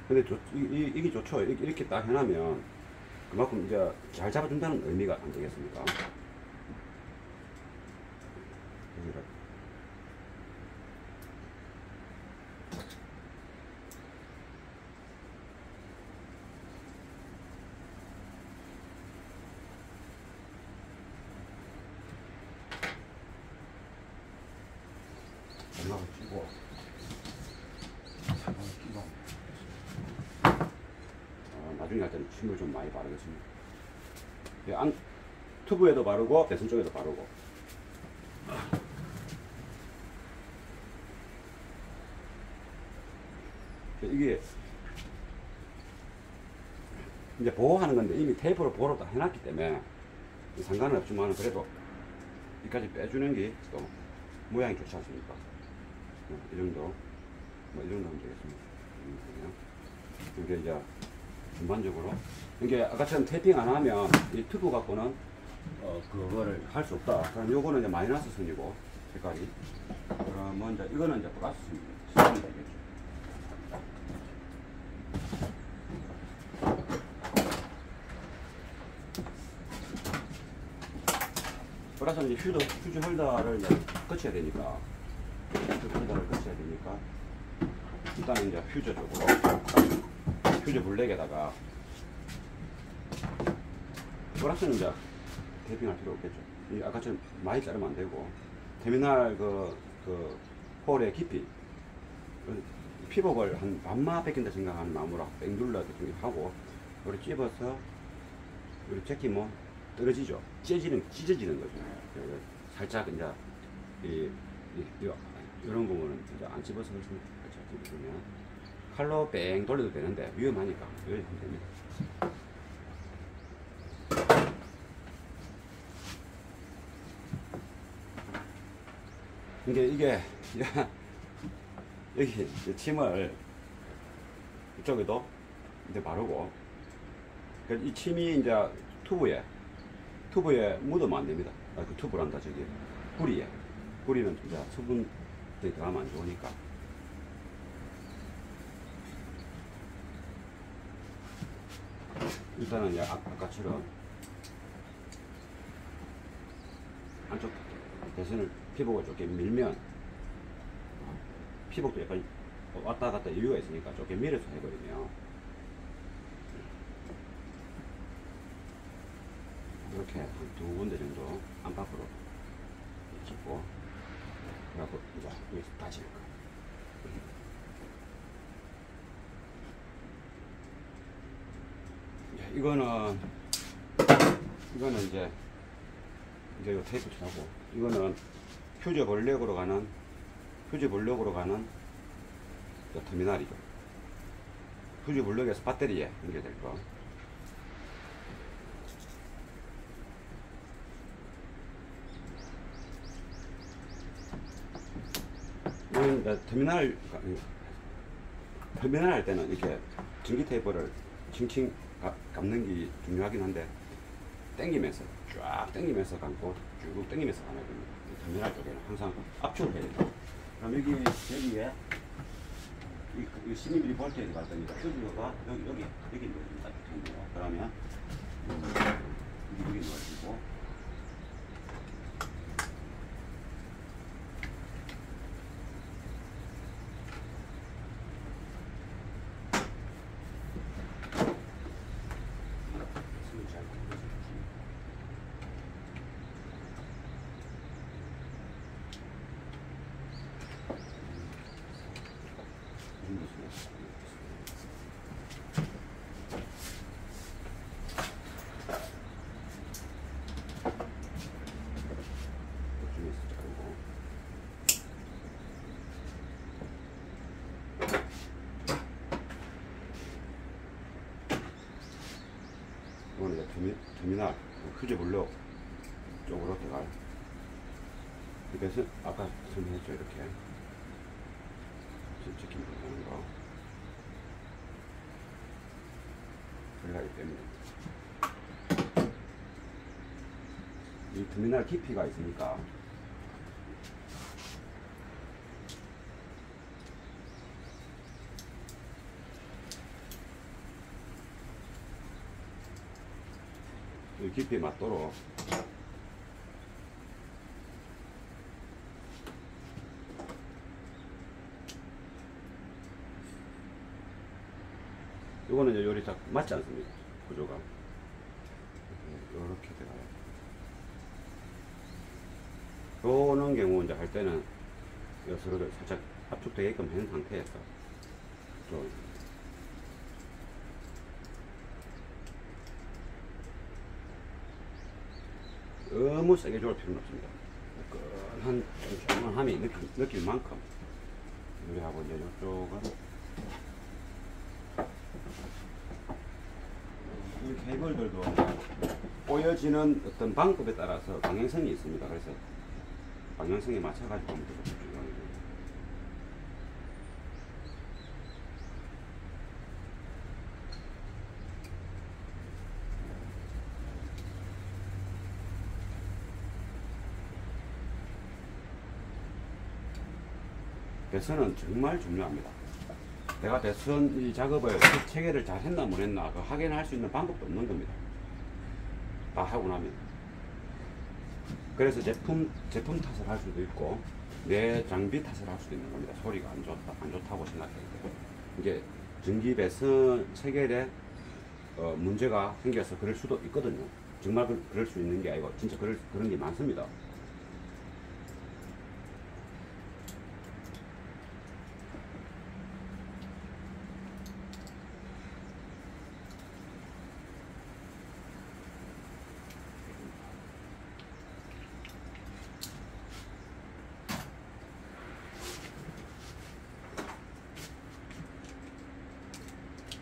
근데 이게 좋죠. 이렇게 딱 해놓으면 그만큼 이제 잘 잡아준다는 의미가 안 되겠습니까? 장갑을 끼고 나중에 할 때는 침을 좀 많이 바르겠습니다. 튜브에도 바르고 배선 쪽에도 바르고. 이게 이제 보호하는 건데 이미 테이프로 보호를 다 해놨기 때문에 상관은 없지만 그래도 여기까지 빼주는 게 또 모양이 좋지 않습니까? 이 정도, 이 정도 하면 되겠습니다. 이게 이제 전반적으로 이게 아까처럼 테이핑 안 하면 이 튜브 갖고는 그거를 할 수 없다. 그럼 요거는 이제 마이너스 선이고 색깔이. 그러면 이제 이거는 이제 플러스 선이 되겠죠. 플러스는 이제 휴지 홀더를 이제 거쳐야 되니까. 홀더를 거쳐야 되니까 일단은 이제 휴지 쪽으로 휴지 블랙에다가 플러스는 이제 테이핑할 필요 없겠죠. 아까처럼 많이 자르면 안 되고 터미널 그 홀의 깊이 피복을 한 반마 뺏긴다 생각하는 마음으로 뺑 눌러서 하고 우리 찝어서 우리 재킷 뭐 떨어지죠. 찢어지는 거죠. 살짝 이제 이런 부분은 이제 안 찝어서 그렇습니다. 그러면 칼로 뺑 돌려도 되는데 위험하니까 여기 하면 됩니다. 이게 여기 침을 이쪽에도 이제 바르고 이 침이 이제 튜브에 묻으면 안 됩니다. 그 튜브란다 저기 뿌리는 이제 수분들이 들어가면 안 좋으니까. 일단은 아까처럼 안쪽 배선을 피복을 조금 밀면 피복도 약간 왔다 갔다 여유가 있으니까 조금 밀어서 해버리면 이렇게 한 두 군데 정도 안팎으로 찍고 그래갖고 이제 여기서 다지는 거예요. 이거는 이제 이제 이거 테이프 차고, 이거는 퓨즈 볼력으로 가는 터미널이죠. 퓨즈 볼력에서 배터리에 연결될 거. 이건 터미널 할 때는 이렇게 전기 테이프를 칭칭 감는 게 중요하긴 한데, 당기면서 쫙 당기면서 감고 쭉 당기면서 감아야 됩니다. 터미널 쪽에는 항상 압축을 해야 됩니다. 그럼 여기에 이 12mm 볼트에 갈 겁니다. 퓨즈가 여기 넣어줍니다. 그러면 여기 넣어주고, 이거는 이제 터미널 퓨즈 볼록 쪽으로 들어갈. 그래서 아까 설명했죠. 이렇게 찍힌 부분인 거 들어가기 때문에 이 터미널 깊이가 있으니까 이 깊이에 맞도록 이거는 이제 요리 딱 맞지 않습니다. 구조가 이렇게 들어가요. 요런 경우 이제 할 때는 서로를 살짝 압축되게끔 한 상태에서 좀 너무 세게 줄 필요는 없습니다. 한 조금함이 느낄 만큼 요리하고, 이제 이쪽은 이 케이블들도 꼬여지는 어떤 방법에 따라서 방향성이 있습니다. 그래서 방향성에 맞춰가지고 하면 더 중요합니다. 배선은 정말 중요합니다. 내가 배선 이 작업을 체계를 잘 했나 못 했나 그 확인할 수 있는 방법도 없는 겁니다. 다 하고 나면. 그래서 제품 탓을 할 수도 있고 내 장비 탓을 할 수도 있는 겁니다. 소리가 안 좋다고 생각해야 돼요. 이게 전기 배선 체결에 문제가 생겨서 그럴 수도 있거든요. 정말 그럴 수 있는 게 아니고 진짜 그런 게 많습니다.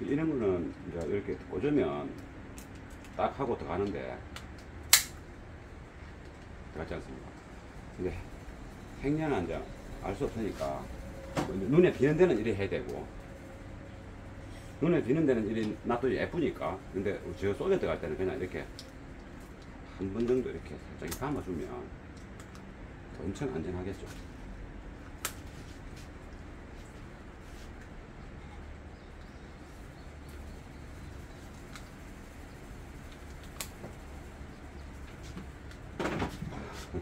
이런 거는 이제 이렇게 꽂으면 딱 하고 들어가는데 들어가지 않습니다. 근데 행여나 이제 알 수 없으니까 눈에 비는 데는 이래 해야 되고, 눈에 비는 데는 이래 놔둬도 예쁘니까. 근데 저 속에 들어갈 때는 그냥 이렇게 한 번 정도 이렇게 살짝 감아주면 엄청 안전하겠죠.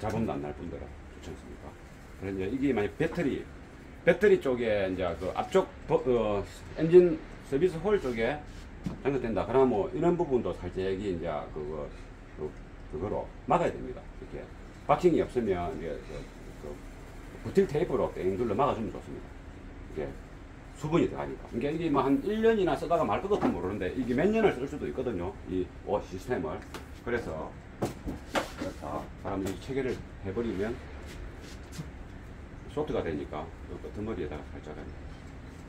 잡음도 안 날 뿐더러 좋지 않습니까? 그래서 이제 이게 만약 배터리 쪽에 이제 그 앞쪽 엔진 서비스 홀 쪽에 장착된다. 그러면 뭐 이런 부분도 살짝 이제 그거로 막아야 됩니다. 이렇게 박싱이 없으면 이제 부틸 테이프로 땡 둘러 막아주면 좋습니다. 이게 수분이 들어가니까. 이게 뭐 한 1년이나 쓰다가 말 것 같으면 모르는데 이게 몇 년을 쓸 수도 있거든요. 이 시스템을. 그래서 자, 바람 이 체결을 해버리면 쇼트가 되니까 그 끄트머리에다가 살짝은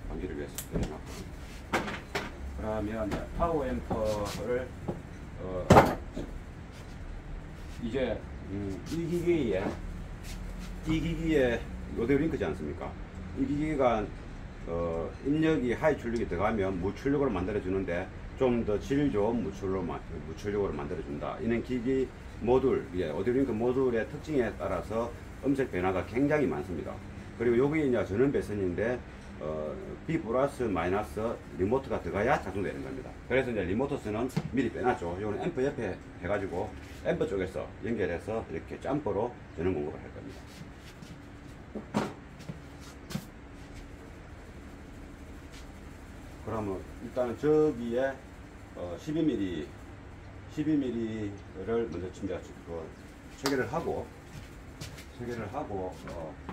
방지를 위해서 내려놨고, 그러면 이제 파워 앰프를 이제 이 기기에 로데오 링크지 않습니까? 이 기기가 입력이 하이 출력이 들어가면 무출력으로 만들어 주는데 좀 더 질 좋은 무출력으로 만들어 준다. 이는 기기 모듈, 오디오 링크 모듈의 특징에 따라서 음색 변화가 굉장히 많습니다. 그리고 여기 이제 전원 배선인데 B 플러스 마이너스 리모트가 들어가야 작동되는 겁니다. 그래서 이제 리모트스는 미리 빼놨죠. 이거는 앰프 옆에 해가지고 앰프 쪽에서 연결해서 이렇게 점퍼로 전원 공급을 할 겁니다. 그러면 일단은 저기에 12mm를 먼저 체결을 하고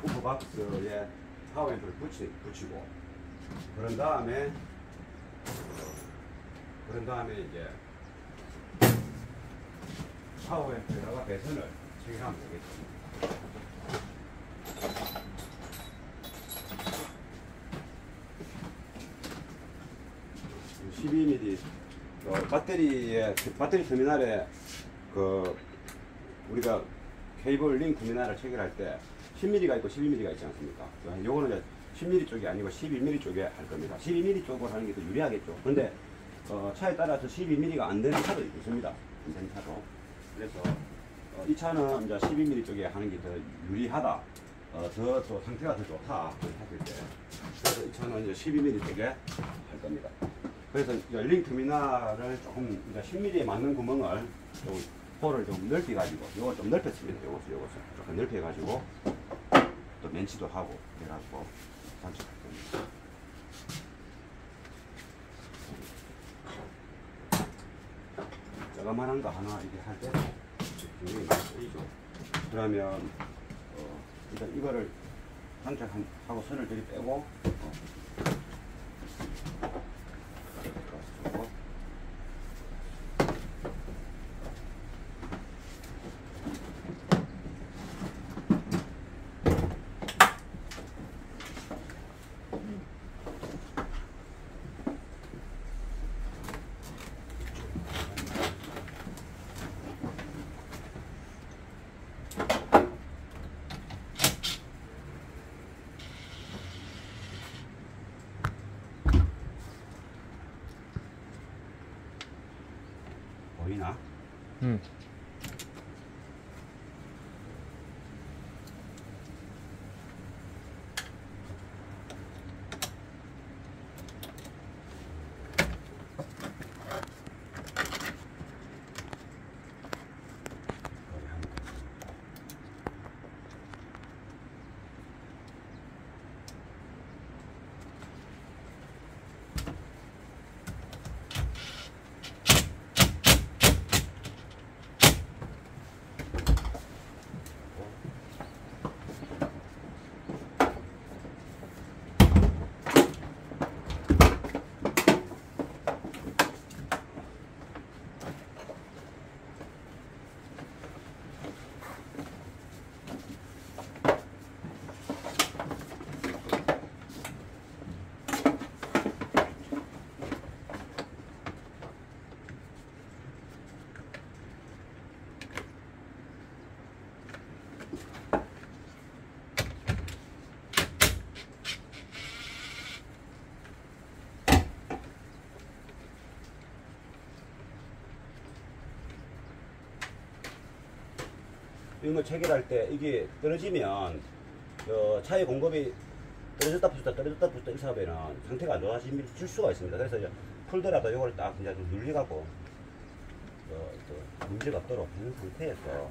우퍼박스에 파워 앰프를 붙이고 그런 다음에 이제 파워 앰프에다가 배선을 체결하면 되겠습니다. 12mm 배터리 터미널에 우리가 케이블 링 터미널을 체결할 때 10mm가 있고 12mm가 있지 않습니까? 요거는 10mm 쪽이 아니고 12mm 쪽에 할 겁니다. 12mm 쪽으로 하는 게 더 유리하겠죠. 근데 차에 따라서 12mm가 안 되는 차도 있습니다. 안 되는 차도. 그래서 이 차는 이제 12mm 쪽에 하는 게 더 유리하다. 더 상태가 더 좋다. 했을 때. 그래서 이 차는 이제 12mm 쪽에 할 겁니다. 그래서 이제 링 터미널을 조금 이제 10mm에 맞는 구멍을 좀 홀을 좀 넓게 가지고 요거 좀 넓혔습니다. 요것을 조금 넓혀 가지고 또 멘치도 하고 그래가지고 장착할 겁니다. 조그만한 거 하나 이렇게 할 때 굉장히 많이 쓰이죠. 그러면 일단 이거를 장착하고 선을 저리 빼고 보이나? 이런 거 체결할 때 이게 떨어지면 차의 공급이 떨어졌다 붙었다 이 사업에는 상태가 안 좋아질 수가 있습니다. 그래서 이제 풀더라도 이걸 딱 이제 좀 눌리갖고 문제가 없도록 하는 상태에서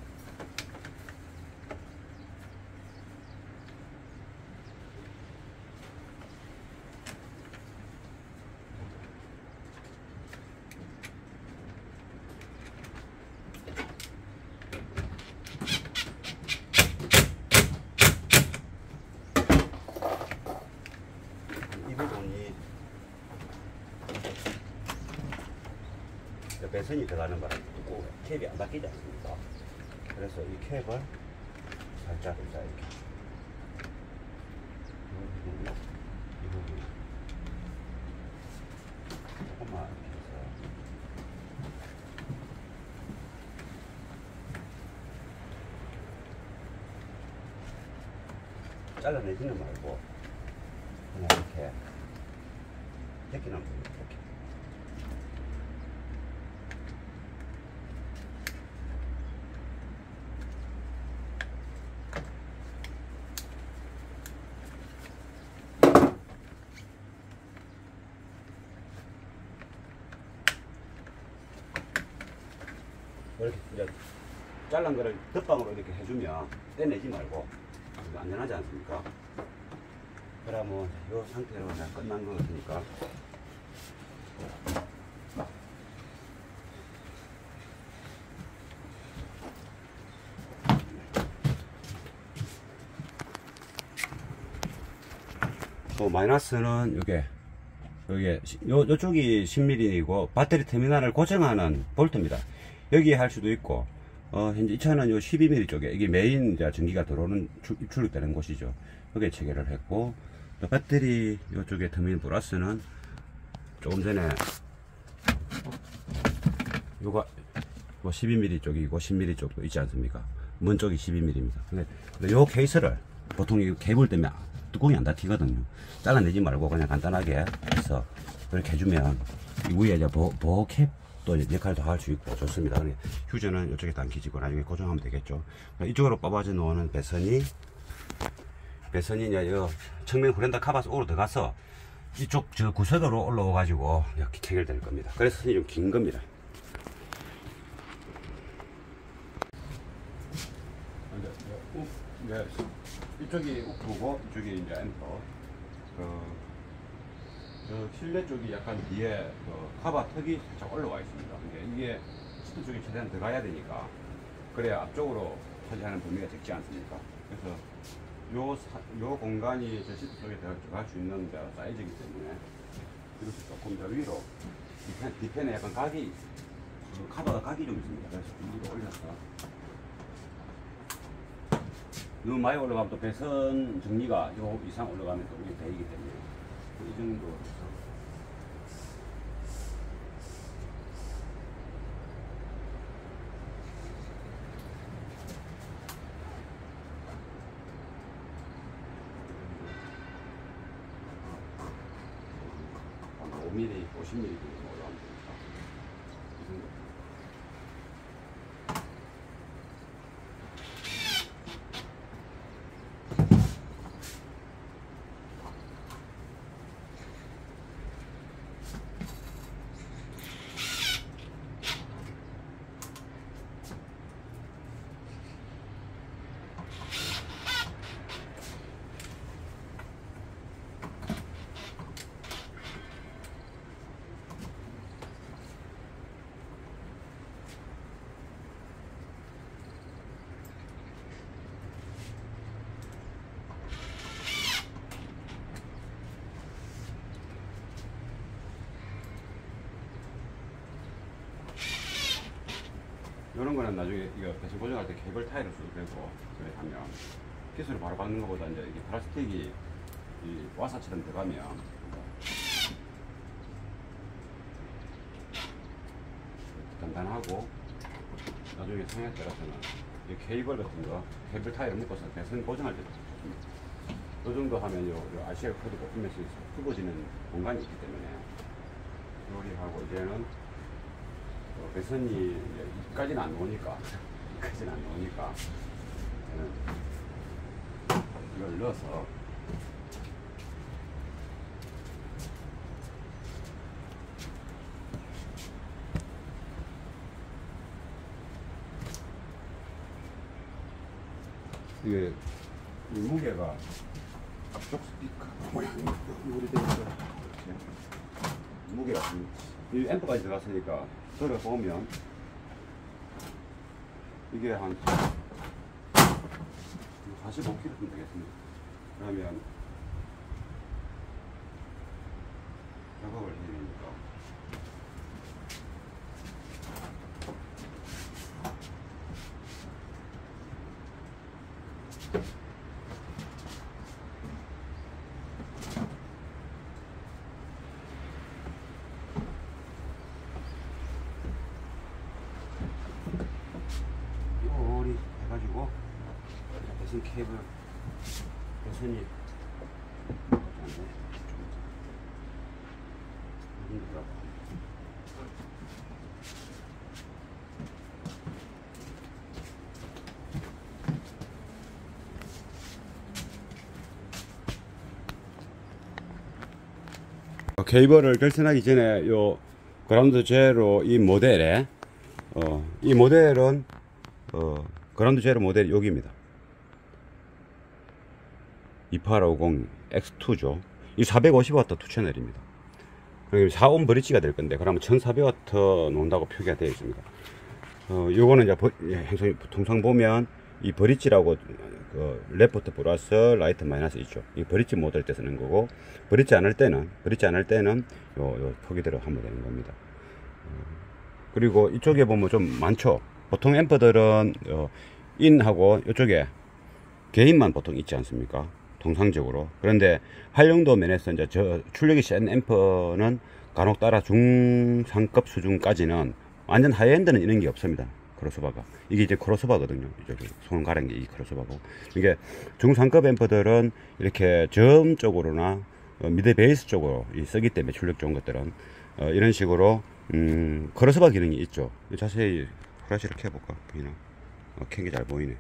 위에서 배선이 들어가는 바람에 두고 캡이 안 바뀌지 않습니까? 그래서 이 캡을 살짝 이렇게 이 부분 조금만 이렇게 해서 잘라내지는 말고 그냥 이렇게 벗기는 거예요. 이렇게. 이렇게 이제 잘란 거를 덧방으로 이렇게 해주면 떼내지 말고 안전하지 않습니까? 그러면 이 상태로 그냥 끝난 것 같으니까 또 마이너스는 요게 요쪽이 10mm이고 배터리 터미널을 고정하는 볼트입니다. 여기에 할 수도 있고 현재 이 차는 요 12mm 쪽에 이게 메인 이제 전기가 들어오는 출력되는 곳이죠. 여기에 체결을 했고 또 배터리 요쪽에 터미널 플러스는 조금 전에 요거 12mm 쪽이고 10mm 쪽도 있지 않습니까? 먼 쪽이 12mm입니다. 근데 요 케이스를 보통 이 케이블 때문에 뚜껑이 안 닫히거든요. 잘라내지 말고 그냥 간단하게 해서 이렇게 해주면 이 위에 이제 보호 캡도 역할도 할 수 있고 좋습니다. 휴즈는 이쪽에 당기지고 나중에 고정하면 되겠죠. 이쪽으로 뽑아져 놓는 배선이 이제 요 측면 후렌다 카바 속으로 들어가서 이쪽 저 구석으로 올라와 가지고 이렇게 체결될 겁니다. 그래서 좀 긴 겁니다. 이쪽이 우프고 이쪽이 이제 앰퍼. 실내 쪽이 약간 뒤에 카바 턱이 살짝 올라와 있습니다. 이게 시트 쪽에 최대한 들어가야 되니까 그래야 앞쪽으로 차지하는 범위가 적지 않습니까? 그래서 요 공간이 저 시트 쪽에 들어갈 수 있는 사이즈이기 때문에 이것을 조금 더 위로 뒤편에 약간 각이 카바가 각이 좀 있습니다. 그래서 위로 올려서 너무 많이 올라가면 또 배선 정리가 요 이상 올라가면 또 이게 되기 때문에 이 정도 해서 한 5mm, 50mm 정도 올라가면 되니까 이 정도. 이런 거는 나중에 이거 배선 고정할 때 케이블 타이를 써도 되고 그래 하면 기술을 바로 박는 것보다 이제 이게 플라스틱이 이 와사처럼 들어가면 간단하고 나중에 상황에 따라서는 이 케이블 같은 거 케이블 타이를 묶어서 배선 고정할 때도 좋습니다. 이 정도 하면 요 RCL 코드 꼽히면서 굽어지는 공간이 있기 때문에 요리하고 이제는 배선이 이까지는 안 나오니까 이걸 넣어서 이게 이 무게가 앞쪽 스피커 무게가 이 앰프까지 들어갔으니까 들어보면 이게 한 45kg 정도 되겠습니다. 그러면 작업을 해야 되니까 케이블 배선이 케이블을 결선하기 전에 요 그라운드 제로 이 모델에 이 모델은 그라운드 제로 모델이 여기입니다. 2850 X2죠. 이 450W 투 채널입니다. 4옴 브릿지가 될 건데 그러면 1400W 놓는다고 표기가 되어 있습니다. 요거는 이제 통상 보면 이 브릿지라고 레프트 플러스 라이트 마이너스 있죠. 이 브릿지 모드를 때 쓰는 거고, 브릿지 안 할 때는 요 표기대로 하면 되는 겁니다. 그리고 이쪽에 보면 좀 많죠. 보통 앰프들은 인하고 이쪽에 개인만 보통 있지 않습니까? 통상적으로. 그런데 활용도 면에서 이제 출력이 센 앰프는 간혹 따라 중상급 수준까지는, 완전 하이엔드는 이런 게 없습니다. 크로스바가. 이게 이제 크로스바거든요. 이쪽에 손 가른 게 이 크로스바고. 이게 중상급 앰프들은 이렇게 점 쪽으로나 미드 베이스 쪽으로 쓰기 때문에 출력 좋은 것들은 이런 식으로 크로스바 기능이 있죠. 자세히 프라시를 켜볼까? 보이나? 켠 게 잘 보이네.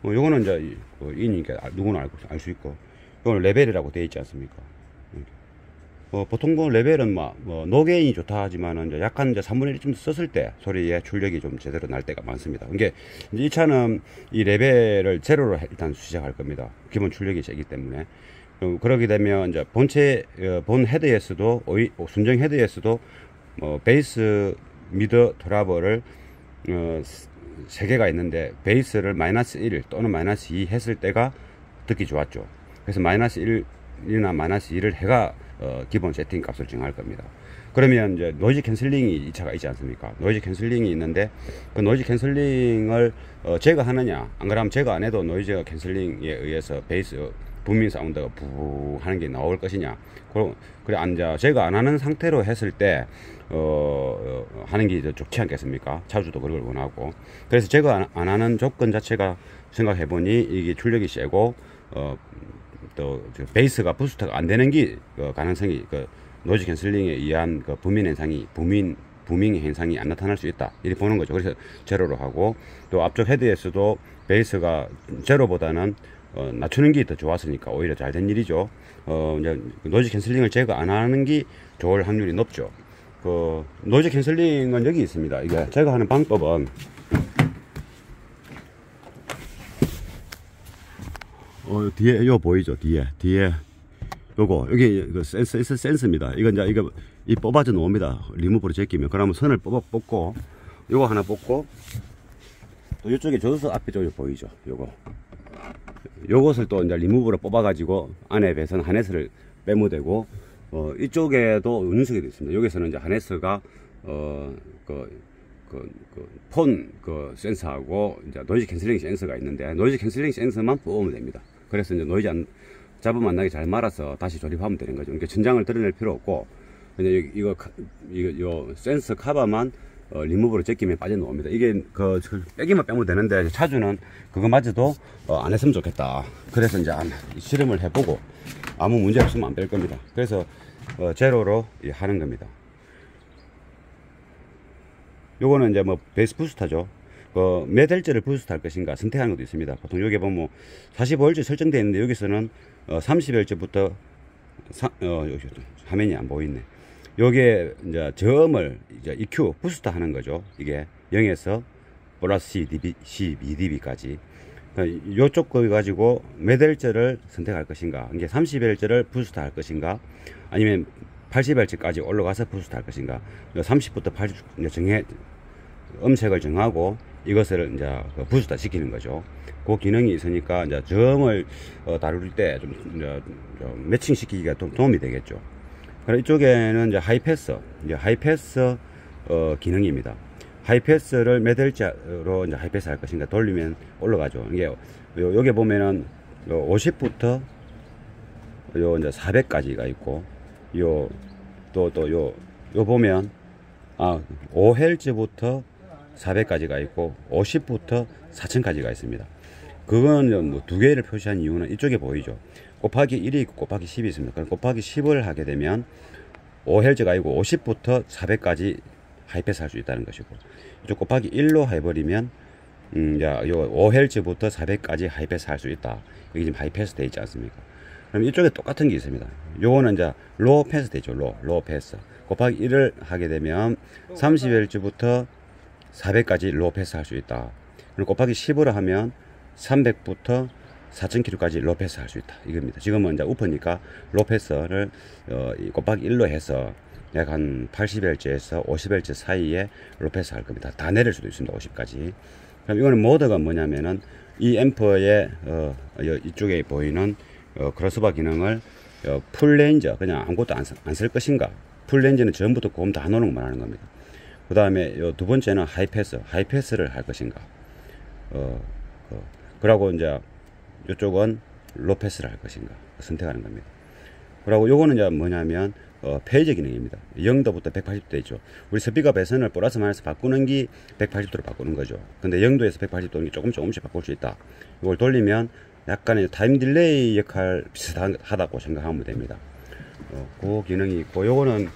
요거는 이제 인이니까 누구나 알 수 있고, 이거는 레벨이라고 되어 있지 않습니까? 보통 레벨은 노게인이 좋다 하지만은 이제 약간 이제 3분의 1쯤 썼을 때 소리의 출력이 좀 제대로 날 때가 많습니다. 이게 이제 이 차는 이 레벨을 제로로 일단 시작할 겁니다. 기본 출력이 세기 때문에. 그러게 되면 이제 본 헤드에서도 순정 헤드에서도 베이스 미드 트러블을 3개가 있는데 베이스를 마이너스 1 또는 마이너스 2 했을 때가 듣기 좋았죠. 그래서 마이너스 1이나 마이너스 2를 해가 기본 세팅 값을 정할 겁니다. 그러면 이제 노이즈 캔슬링이 이 차가 있지 않습니까? 노이즈 캔슬링이 있는데 그 노이즈 캔슬링을 제거하느냐, 안 그러면 제거 안 해도 노이즈 캔슬링에 의해서 베이스 부민 사운드가 부 하는 게 나올 것이냐. 그래 앉아 제거 안 하는 상태로 했을 때 하는 게 좋지 않겠습니까? 차주도 그걸 원하고. 그래서 제거 안 하는 조건 자체가 생각해 보니 이게 출력이 세고 또 베이스가 부스트가 안 되는 게 가능성이 노이즈 캔슬링에 의한 부밍 현상이 안 나타날 수 있다, 이렇게 보는 거죠. 그래서 제로로 하고, 또 앞쪽 헤드에서도 베이스가 제로보다는 낮추는 게 더 좋았으니까 오히려 잘 된 일이죠. 이제 노이즈 캔슬링을 제거 안 하는 게 좋을 확률이 높죠. 노이즈 캔슬링은 여기 있습니다. 이게 제거하는 방법은 뒤에 요 보이죠? 뒤에 요거 여기 센스입니다. 이건 이제 이 뽑아져 놓습니다. 리무브로 제끼면. 그러면 선을 뽑고 요거 하나 뽑고, 또 이쪽에 조수석 앞에 쪽에 보이죠? 요것을 또 이제 리무브로 뽑아 가지고 안에 배선 하네스를 빼면 되고, 이쪽에도 운석이 있습니다. 여기서는 이제 하네스가 폰 센서하고 이제 노이즈 캔슬링 센서가 있는데, 노이즈 캔슬링 센서만 뽑으면 됩니다. 그래서 이제 노이즈 잡음 안 나게 잘 말아서 다시 조립하면 되는 거죠. 그러니까 천장을 드러낼 필요 없고, 그냥 요 센서 카바만 리무브로 제끼면 빠져나옵니다. 이게 빼기만 빼면 되는데, 차주는 그거마저도 안 했으면 좋겠다. 그래서 이제 실험을 해보고 아무 문제 없으면 안 뺄 겁니다. 그래서 제로로 하는 겁니다. 요거는 이제 베이스 부스터죠. 몇 Hz를 부스트할 것인가 선택하는 것도 있습니다. 보통 여기 보면 45Hz 설정되어 있는데, 여기서는 30Hz부터 화면이 안 보이네. 요게 이제 저음을 이제 EQ 부스트 하는 거죠. 이게 0에서 플러스 CBdB까지. 요쪽 거 가지고 몇 Hz를 선택할 것인가, 이게 30Hz를 부스트 할 것인가, 아니면 80Hz까지 올라가서 부스트 할 것인가, 30부터 80 이제 음색을 정하고 이것을 이제 부스터 시키는 거죠. 그 기능이 있으니까 이제 저음을 다룰 때 좀 매칭 시키기가 좀 도움이 되겠죠. 그리고 이쪽에는 이제 하이패스 기능입니다. 하이패스를 몇 Hz로 이제 하이패스 할 것인가, 돌리면 올라가죠. 이게 여기 보면은 50부터 요 이제 400까지가 있고, 요 보면 5Hz부터 400까지가 있고 50부터 4000까지가 있습니다. 그건 뭐 두 개를 표시한 이유는 이쪽에 보이죠. 곱하기 1이 있고 곱하기 10이 있습니다. 그럼 곱하기 10을 하게 되면 5Hz가 아니고 50부터 400까지 하이패스 할 수 있다는 것이고, 이쪽 곱하기 1로 해버리면 야, 요 5Hz부터 400까지 하이패스 할 수 있다. 이게 지금 하이패스 돼 있지 않습니까? 그럼 이쪽에 똑같은 게 있습니다. 요거는 이제 로우 패스 되죠. 로우 패스. 곱하기 1을 하게 되면 30Hz부터 400까지 로우 패스 할 수 있다. 그럼 곱하기 10으로 하면 300부터 4000km까지 로우 패스 할 수 있다. 이겁니다. 지금은 이제 우퍼니까 로우 패스를 곱하기 1로 해서 약 한 80Hz에서 50Hz 사이에 로우 패스 할 겁니다. 다 내릴 수도 있습니다. 50까지. 그럼 이거는 모드가 뭐냐면은 이 앰프의 이쪽에 보이는 크로스바 기능을 풀 레인저 그냥 아무것도 안 쓸 것인가, 풀 레인저는 전부터 고음 다 놓는 거 말하는 겁니다. 그 다음에 두 번째는 하이패스를 할 것인가, 그러고 이제 이쪽은 로패스를 할 것인가 선택하는 겁니다. 그리고 요거는 이제 뭐냐면 페이저 기능입니다. 0도부터 180도 있죠. 우리 스피커 배선을 플러스 마이너스 바꾸는 게 180도로 바꾸는 거죠. 근데 0도에서 180도는 조금씩 바꿀 수 있다. 이걸 돌리면 약간의 타임 딜레이 역할 비슷하다고 생각하면 됩니다. 그 기능이 있고, 요거는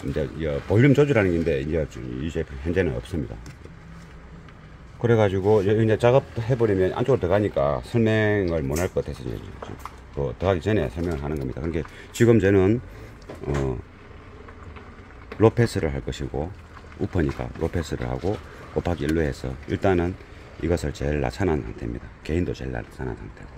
이제 볼륨 조절하는 게인데 이제 현재는 없습니다. 그래가지고 이제 작업해버리면 안쪽으로 들어가니까 설명을 못 할 것 같아서 이제 들어가기 전에 설명을 하는 겁니다. 그러니까 지금 저는 로패스를 할 것이고, 우퍼니까 로패스를 하고 곱하기 1로 해서 일단은 이것을 제일 낮춰놓은 상태입니다. 개인도 제일 낮춰놓은 상태고.